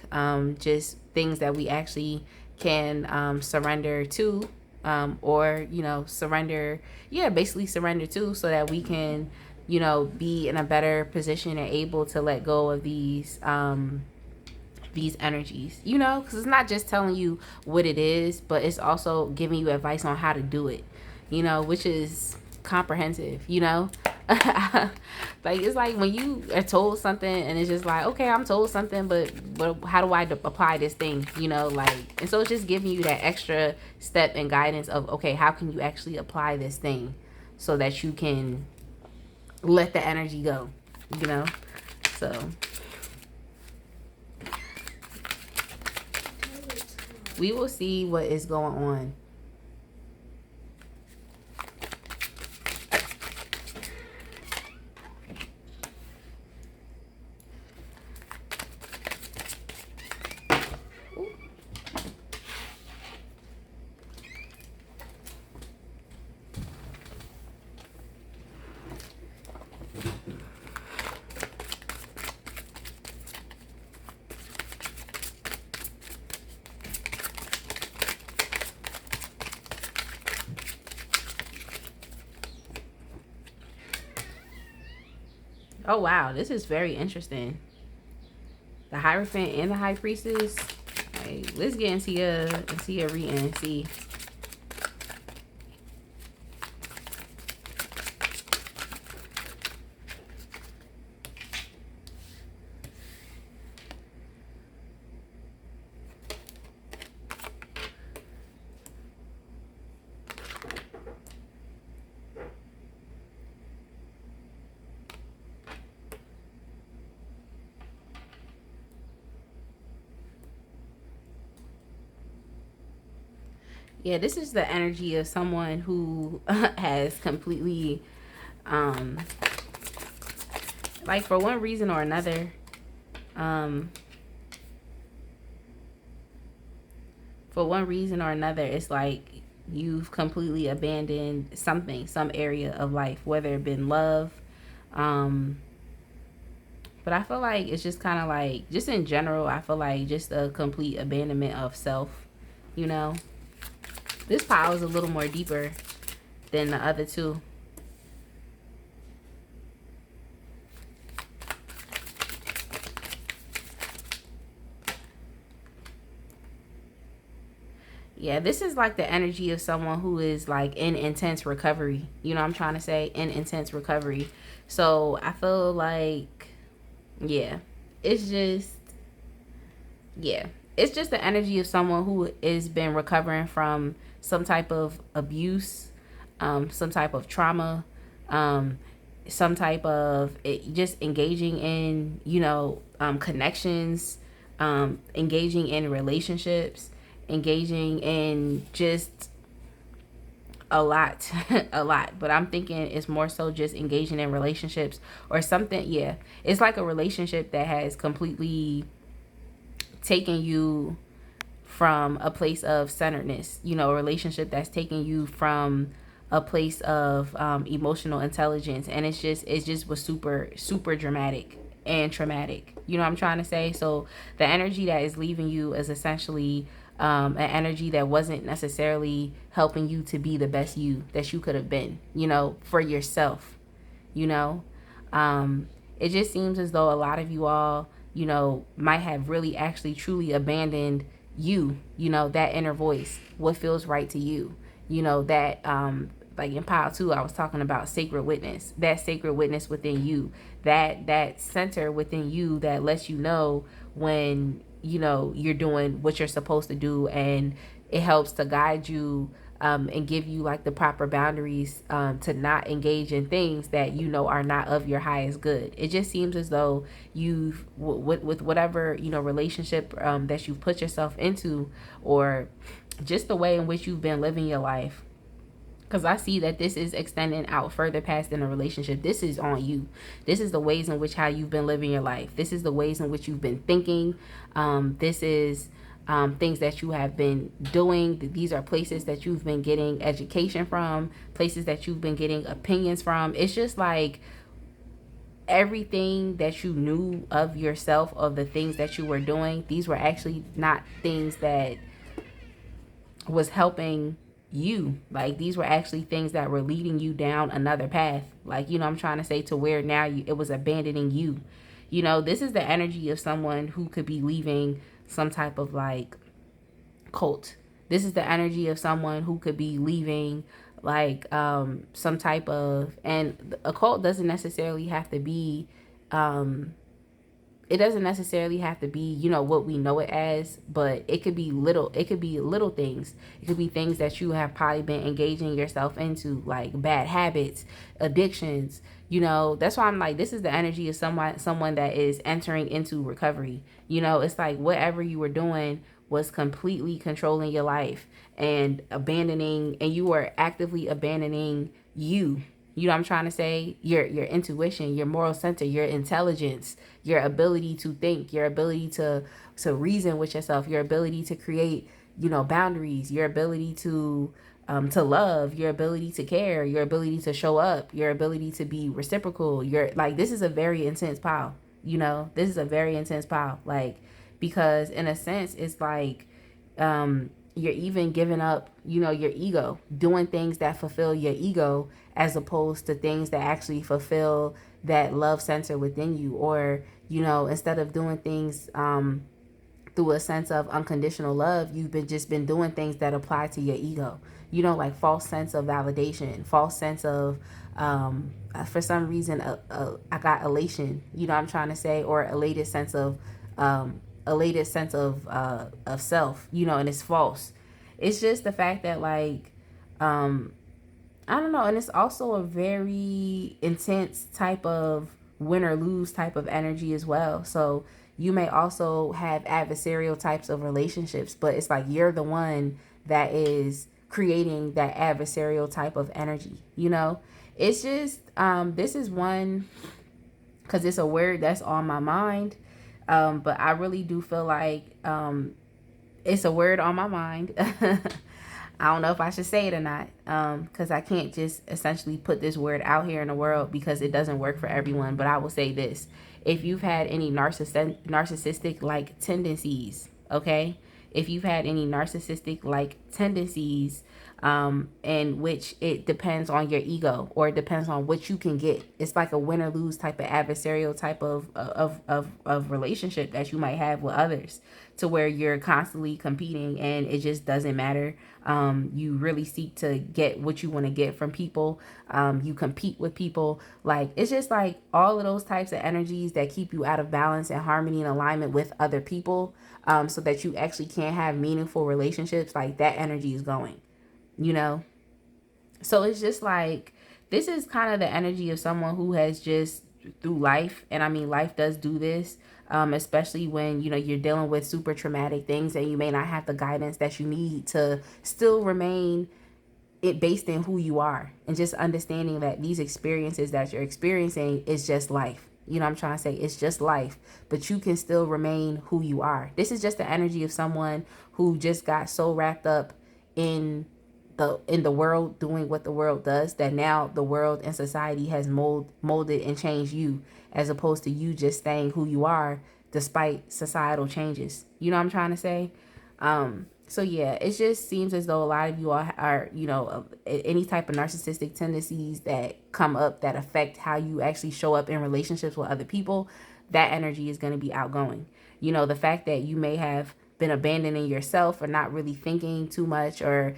just things that we actually can surrender to, or, surrender, basically surrender to, so that we can, be in a better position and able to let go of these energies, because it's not just telling you what it is, but it's also giving you advice on how to do it, which is comprehensive, like it's like when you are told something and it's just like, okay, I'm told something, but how do I apply this thing, like, and so it's just giving you that extra step and guidance of, okay, how can you actually apply this thing so that you can let the energy go, so we will see what is going on. Oh wow, this is very interesting. The Hierophant and the High Priestess. Like, let's get into your reading and see. Yeah, this is the energy of someone who has completely, like, for one reason or another, it's like you've completely abandoned something, some area of life, whether it been love, but I feel like it's just kind of like, just in general, I feel like just a complete abandonment of self, This pile is a little more deeper than the other two. Yeah, this is like the energy of someone who is like in intense recovery. You know what I'm trying to say? In intense recovery. So I feel like, yeah, it's just, yeah, it's just the energy of someone who has been recovering from some type of abuse, some type of trauma, some type of just engaging in, connections, engaging in relationships, engaging in just a lot, a lot. But I'm thinking it's more so just engaging in relationships or something. Yeah, it's like a relationship that has completely taken you from a place of centeredness, a relationship that's taking you from a place of emotional intelligence, and it just was super dramatic and traumatic, what I'm trying to say. So the energy that is leaving you is essentially an energy that wasn't necessarily helping you to be the best you that you could have been, for yourself. you know it just seems as though a lot of you all, might have really actually truly abandoned that inner voice, what feels right to you, that like in pile 2, I was talking about sacred witness, that sacred witness within you, that center within you that lets you know when you're doing what you're supposed to do, and it helps to guide you, and give you like the proper boundaries, to not engage in things that are not of your highest good. It just seems as though you've with whatever relationship that you've put yourself into, or just the way in which you've been living your life, Because I see that this is extending out further past in a relationship. This is on you. This is the ways in which how you've been living your life. This is the ways in which you've been thinking. This is things that you have been doing. These are places that you've been getting education from, places that you've been getting opinions from. It's just like everything that you knew of yourself, of the things that you were doing, these were actually not things that was helping you. Like, these were actually things that were leading you down another path. Like, I'm trying to say, to where now it was abandoning you. This is the energy of someone who could be leaving some type of like cult. This is the energy of someone who could be leaving like some type of, and a cult doesn't necessarily have to be it doesn't necessarily have to be, what we know it as, but it could be little things. It could be things that you have probably been engaging yourself into, like bad habits, addictions. That's why I'm like, this is the energy of someone that is entering into recovery. It's like whatever you were doing was completely controlling your life and you were actively abandoning you. You know what I'm trying to say? Your intuition, your moral center, your intelligence, your ability to think, your ability to reason with yourself, your ability to create, boundaries, your ability to love, your ability to care, your ability to show up, your ability to be reciprocal. You're like, this is a very intense pile. This is a very intense pile. Like, because in a sense, it's like you're even giving up, your ego, doing things that fulfill your ego, as opposed to things that actually fulfill that love center within you. Or, instead of doing things through a sense of unconditional love, you've been doing things that apply to your ego. Like false sense of validation, false sense of for some reason I got elation, I'm trying to say, or elated sense of self, and it's false. It's just the fact that, like, I don't know, and it's also a very intense type of win or lose type of energy as well. So you may also have adversarial types of relationships, but it's like you're the one that is creating that adversarial type of energy. It's just this is one, because it's a word that's on my mind, but I really do feel like it's a word on my mind. I don't know if I should say it or not, because I can't just essentially put this word out here in the world, because it doesn't work for everyone. But I will say this: if you've had any narcissistic like tendencies, okay, if you've had any narcissistic like tendencies, in which it depends on your ego, or it depends on what you can get. It's like a win or lose type of adversarial type of relationship that you might have with others, to where you're constantly competing and it just doesn't matter. You really seek to get what you want to get from people. You compete with people. Like, it's just like all of those types of energies that keep you out of balance and harmony and alignment with other people, so that you actually can't have meaningful relationships. Like, that energy is going. So it's just like, this is kind of the energy of someone who has just, through life, and I mean, life does do this, especially when you're dealing with super traumatic things, and you may not have the guidance that you need to still remain it based in who you are, and just understanding that these experiences that you're experiencing is just life. I'm trying to say, it's just life, but you can still remain who you are. This is just the energy of someone who just got so wrapped up in the world doing what the world does, that now the world and society has molded and changed you, as opposed to you just staying who you are despite societal changes. You know what I'm trying to say? So yeah, it just seems as though a lot of you are any type of narcissistic tendencies that come up that affect how you actually show up in relationships with other people. That energy is going to be outgoing. The fact that you may have been abandoning yourself, or not really thinking too much, or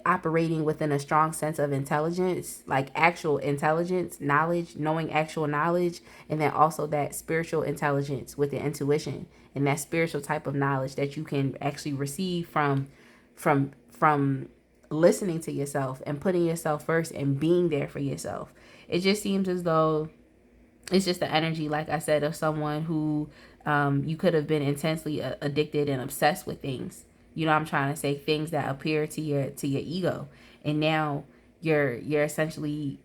operating within a strong sense of intelligence, like actual intelligence, knowledge, knowing actual knowledge, and then also that spiritual intelligence with the intuition, and that spiritual type of knowledge that you can actually receive from listening to yourself and putting yourself first and being there for yourself. It just seems as though it's just the energy, like I said, of someone who you could have been intensely addicted and obsessed with things. I'm trying to say, things that appear to your ego, and now you're essentially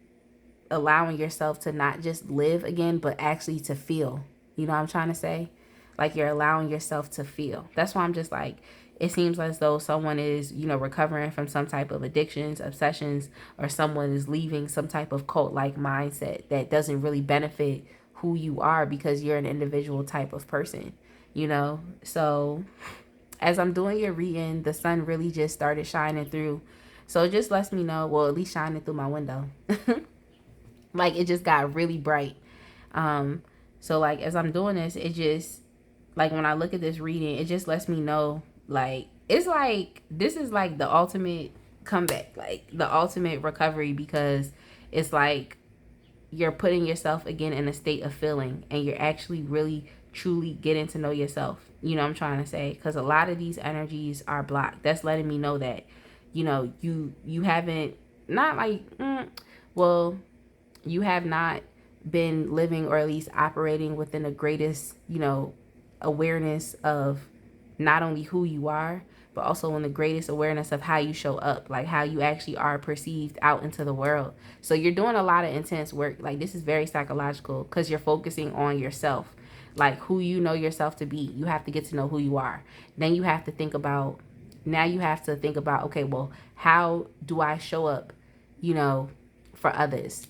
allowing yourself to not just live again, but actually to feel. You know what I'm trying to say? Like you're allowing yourself to feel. That's why I'm just like, it seems as though someone is, recovering from some type of addictions, obsessions, or someone is leaving some type of cult like mindset that doesn't really benefit who you are because you're an individual type of person, So as I'm doing your reading, the sun really just started shining through. So it just lets me know, well, at least shining through my window. Like it just got really bright. Um, so like as I'm doing this, it just like when I look at this reading, it just lets me know like it's like this is like the ultimate comeback, like the ultimate recovery because it's like you're putting yourself again in a state of feeling and you're actually really truly getting to know yourself. You know what I'm trying to say? Because a lot of these energies are blocked. That's letting me know that, you haven't not like well you have not been living or at least operating within the greatest, awareness of not only who you are, but also in the greatest awareness of how you show up, like how you actually are perceived out into the world. So you're doing a lot of intense work. Like this is very psychological because you're focusing on yourself, like who you know yourself to be. You have to get to know who you are. Then you have to think about, okay, well, how do I show up, for others?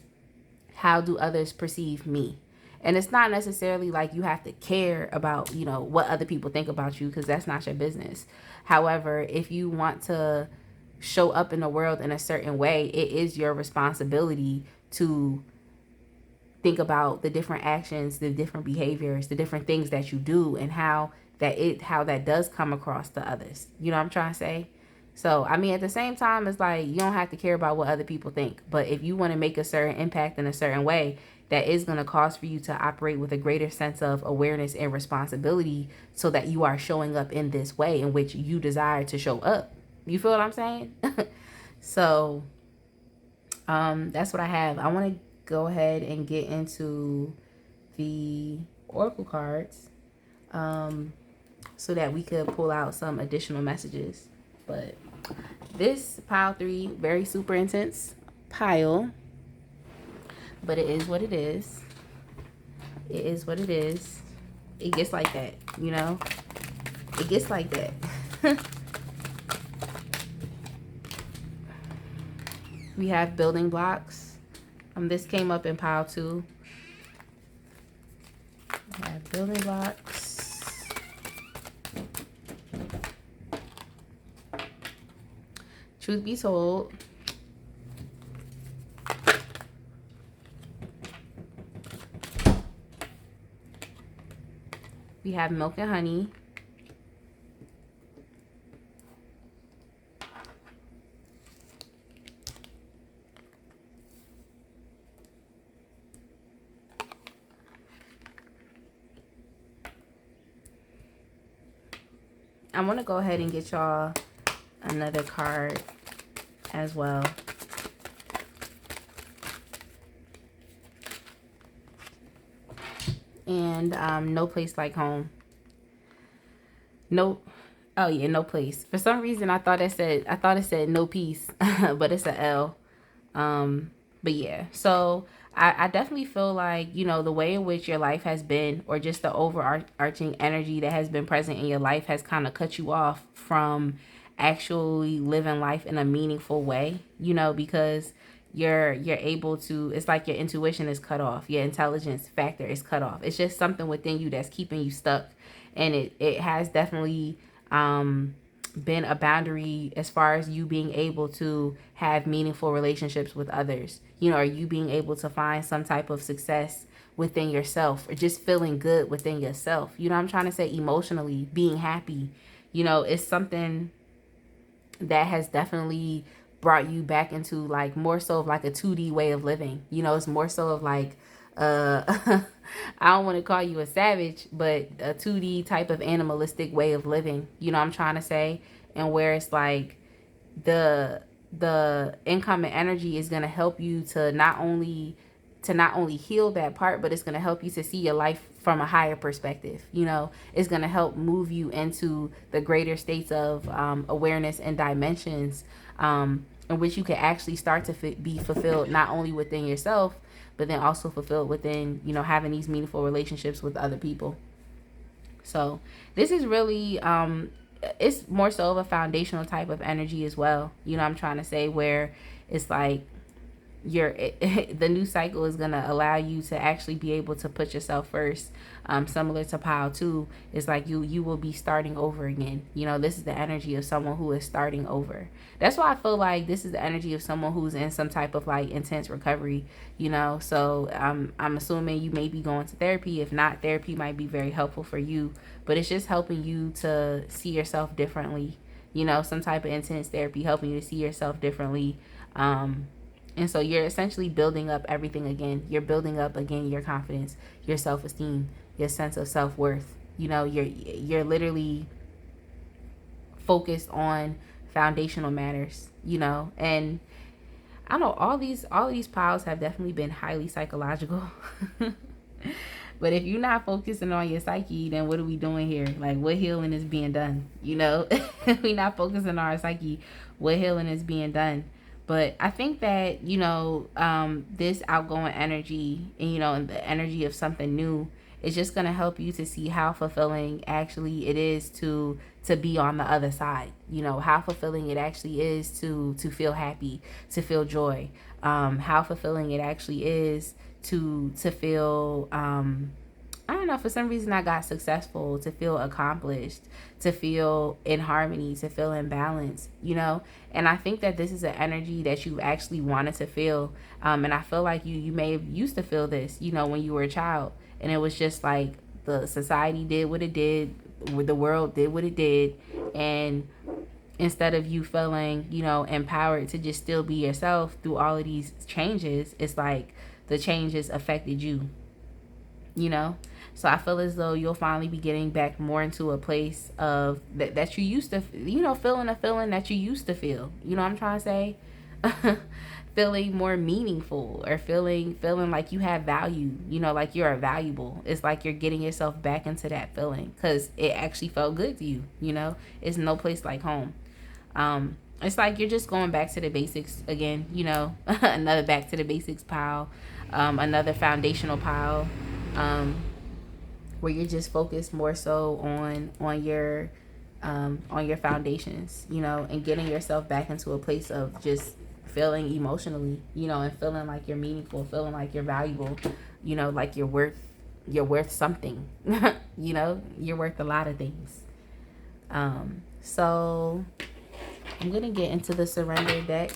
How do others perceive me? And it's not necessarily like you have to care about, what other people think about you because that's not your business. However, if you want to show up in the world in a certain way, it is your responsibility to think about the different actions, the different behaviors, the different things that you do and how that does come across to others. You know what I'm trying to say? So, I mean, at the same time, it's like you don't have to care about what other people think. But if you want to make a certain impact in a certain way, that is going to cause for you to operate with a greater sense of awareness and responsibility so that you are showing up in this way in which you desire to show up. You feel what I'm saying? So, that's what I have. I want to go ahead and get into the oracle cards so that we could pull out some additional messages. But this pile 3, very super intense pile, but it is what it is. It is what it is. It gets like that, It gets like that. We have building blocks. This came up in pile 2. We have building blocks. Truth be told, we have milk and honey. I want to go ahead and get y'all another card as well. And no place like home. No, oh yeah, no place. For some reason, I thought it said no peace, but it's a L. But yeah, so I definitely feel like, the way in which your life has been, or just the overarching energy that has been present in your life has kind of cut you off from actually living life in a meaningful way, because you're able to, it's like your intuition is cut off, your intelligence factor is cut off. It's just something within you that's keeping you stuck. And it has definitely been a boundary as far as you being able to have meaningful relationships with others, or you being able to find some type of success within yourself or just feeling good within yourself. I'm trying to say, emotionally being happy, it's something that has definitely brought you back into like more so of like a 2D way of living. It's more so of like I don't want to call you a savage, but a 2D type of animalistic way of living, I'm trying to say. And where it's like the incoming energy is going to help you to not only heal that part, but it's going to help you to see your life from a higher perspective. It's going to help move you into the greater states of awareness and dimensions in which you can actually start to be fulfilled not only within yourself, but then also fulfilled within, you know, having these meaningful relationships with other people. So this is really it's more so of a foundational type of energy as well. You know, I'm trying to say, where it's like the new cycle is going to allow you to actually be able to put yourself first. Similar to pile 2, it's like you will be starting over again. You know, this is the energy of someone who is starting over. That's why I feel like this is the energy of someone who's in some type of like intense recovery, you know. So I'm assuming you may be going to therapy. If not, therapy might be very helpful for you, but it's just helping you to see yourself differently. You know, some type of intense therapy helping you to see yourself differently. And so you're essentially building up everything again. You're building up again your confidence, your self-esteem, your sense of self-worth. You know, you're literally focused on foundational matters, you know. And I know all these piles have definitely been highly psychological. But if you're not focusing on your psyche, then what are we doing here? Like, what healing is being done? You know, if we're not focusing on our psyche, what healing is being done? But I think that, you know, this outgoing energy and, you know, and the energy of something new is just going to help you to see how fulfilling actually it is to be on the other side. You know, how fulfilling it actually is to feel happy, to feel joy. How fulfilling it actually is to feel I don't know, for some reason I got successful, to feel accomplished, to feel in harmony, to feel in balance, you know. And I think that this is an energy that you actually wanted to feel. And I feel like you may have used to feel this, you know, when you were a child, and it was just like the society did what it did, the world did what it did, and instead of you feeling, you know, empowered to just still be yourself through all of these changes, it's like the changes affected you, you know. So I feel as though you'll finally be getting back more into a place of that you used to, you know, feeling a feeling that you used to feel. You know what I'm trying to say? Feeling more meaningful, or feeling like you have value, you know, like you're valuable. It's like you're getting yourself back into that feeling because it actually felt good to you, you know. It's no place like home. It's like you're just going back to the basics again, you know. Another back to the basics pile, another foundational pile, where you're just focused more so on your foundations, you know, and getting yourself back into a place of just feeling emotionally, you know, and feeling like you're meaningful, feeling like you're valuable, you know, like you're worth something. You know, you're worth a lot of things. So I'm gonna get into the surrender deck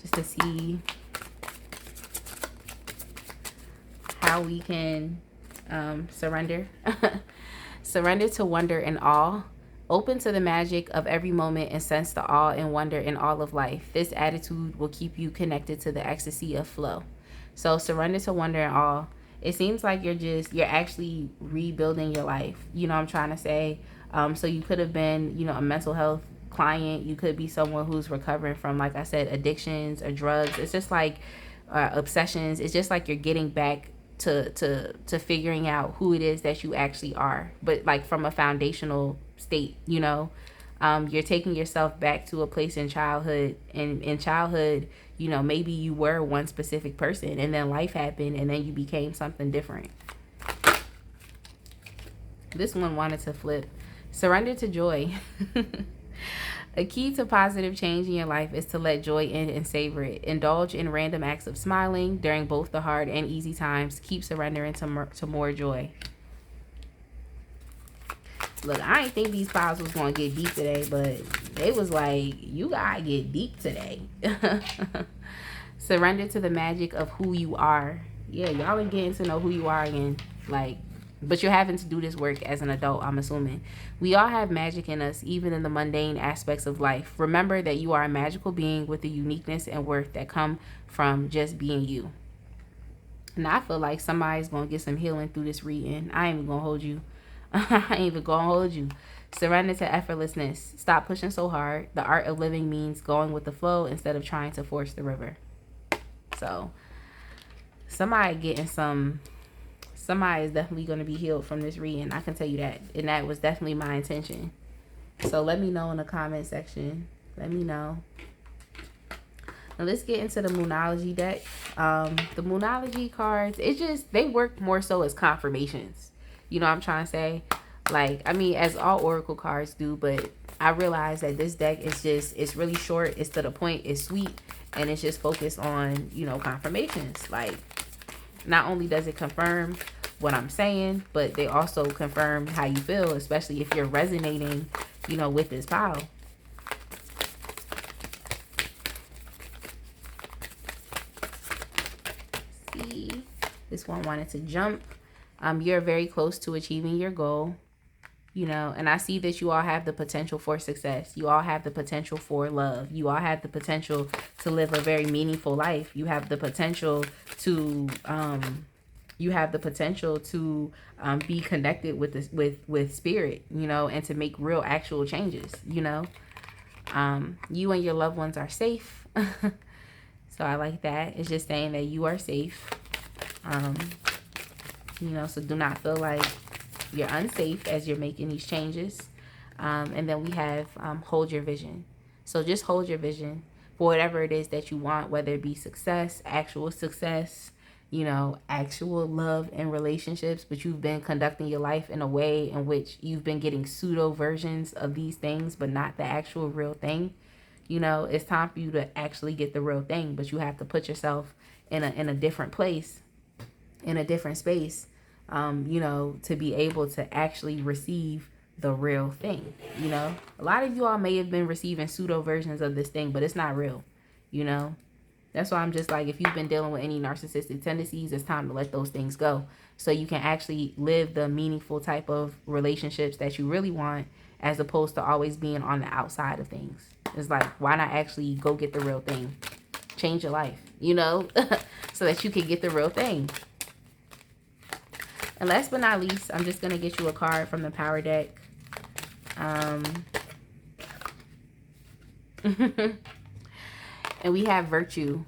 just to see how we can surrender. Surrender to wonder and awe. Open to the magic of every moment and sense the awe and wonder in all of life. This attitude will keep you connected to the ecstasy of flow. So surrender to wonder and awe. It seems like you're actually rebuilding your life. You know what I'm trying to say? So you could have been, you know, a mental health client. You could be someone who's recovering from, like I said, addictions or drugs. It's just like obsessions. It's just like you're getting back to figuring out who it is that you actually are, but like from a foundational state, you know. You're taking yourself back to a place in childhood, and in childhood, you know, maybe you were one specific person and then life happened and then you became something different. This one wanted to flip. Surrender to joy. A key to positive change in your life is to let joy in and savor it. Indulge in random acts of smiling during both the hard and easy times. Keep surrendering to more joy. Look, I didn't think these piles was going to get deep today, but they was like, you got to get deep today. Surrender to the magic of who you are. Yeah, y'all are getting to know who you are again. Like, but you're having to do this work as an adult, I'm assuming. We all have magic in us, even in the mundane aspects of life. Remember that you are a magical being with the uniqueness and worth that come from just being you. Now, I feel like somebody's going to get some healing through this reading. I ain't even going to hold you. I ain't even going to hold you. Surrender to effortlessness. Stop pushing so hard. The art of living means going with the flow instead of trying to force the river. So, somebody is definitely going to be healed from this reading. I can tell you that. And that was definitely my intention. So let me know in the comment section. Let me know. Now let's get into the Moonology deck. The Moonology cards, it's just, they work more so as confirmations. You know what I'm trying to say? Like, I mean, as all Oracle cards do, but I realize that this deck is just, it's really short, it's to the point, it's sweet, and it's just focused on, you know, confirmations. Like, not only does it confirm what I'm saying, but they also confirm how you feel, especially if you're resonating, you know, with this pile. See, this one wanted to jump. You're very close to achieving your goal, you know, and I see that you all have the potential for success. You all have the potential for love. You all have the potential to live a very meaningful life. You have the potential to be connected with this, with spirit, you know, and to make real actual changes, you know. You and your loved ones are safe. So I like that. It's just saying that you are safe. You know, so do not feel like you're unsafe as you're making these changes. And then we have hold your vision. So just hold your vision for whatever it is that you want, whether it be success, you know, actual love and relationships, but you've been conducting your life in a way in which you've been getting pseudo versions of these things, but not the actual real thing. You know, it's time for you to actually get the real thing, but you have to put yourself in a different place, in a different space, you know, to be able to actually receive the real thing. You know, a lot of you all may have been receiving pseudo versions of this thing, but it's not real, you know. That's why I'm just like, if you've been dealing with any narcissistic tendencies, it's time to let those things go so you can actually live the meaningful type of relationships that you really want, as opposed to always being on the outside of things. It's like, why not actually go get the real thing? Change your life, you know, so that you can get the real thing. And last but not least, I'm just going to get you a card from the Power deck. And we have virtue.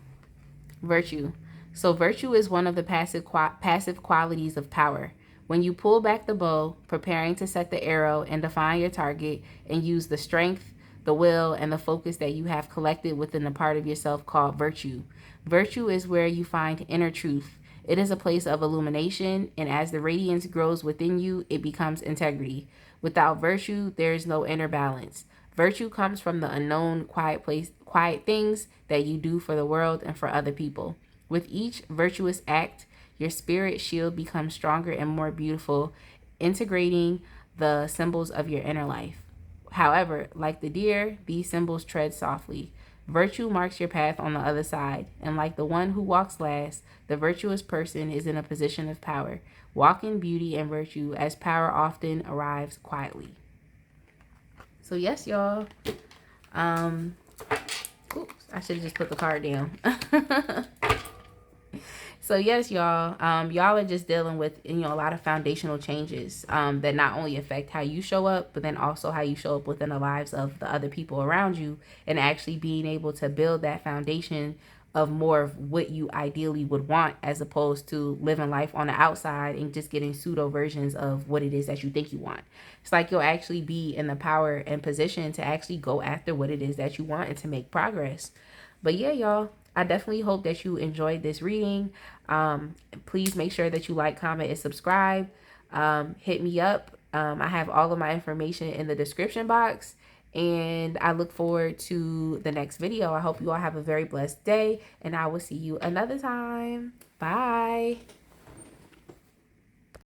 Virtue. So virtue is one of the passive qualities of power. When you pull back the bow, preparing to set the arrow and define your target, and use the strength, the will, and the focus that you have collected within the part of yourself called virtue. Virtue is where you find inner truth. It is a place of illumination, and as the radiance grows within you, it becomes integrity. Without virtue, there is no inner balance. Virtue comes from the unknown, quiet things that you do for the world and for other people. With each virtuous act, your spirit shield becomes stronger and more beautiful, integrating the symbols of your inner life. However, like the deer, these symbols tread softly. Virtue marks your path on the other side, and like the one who walks last, the virtuous person is in a position of power. Walk in beauty and virtue, as power often arrives quietly. So yes, y'all. Oops, I should have just put the card down. So yes, y'all, y'all are just dealing with, you know, a lot of foundational changes that not only affect how you show up, but then also how you show up within the lives of the other people around you, and actually being able to build that foundation of more of what you ideally would want, as opposed to living life on the outside and just getting pseudo versions of what it is that you think you want. It's like you'll actually be in the power and position to actually go after what it is that you want and to make progress. But yeah, y'all, I definitely hope that you enjoyed this reading. Please make sure that you like, comment, and subscribe. Hit me up. I have all of my information in the description box. And I look forward to the next video. I hope you all have a very blessed day. And I will see you another time. Bye.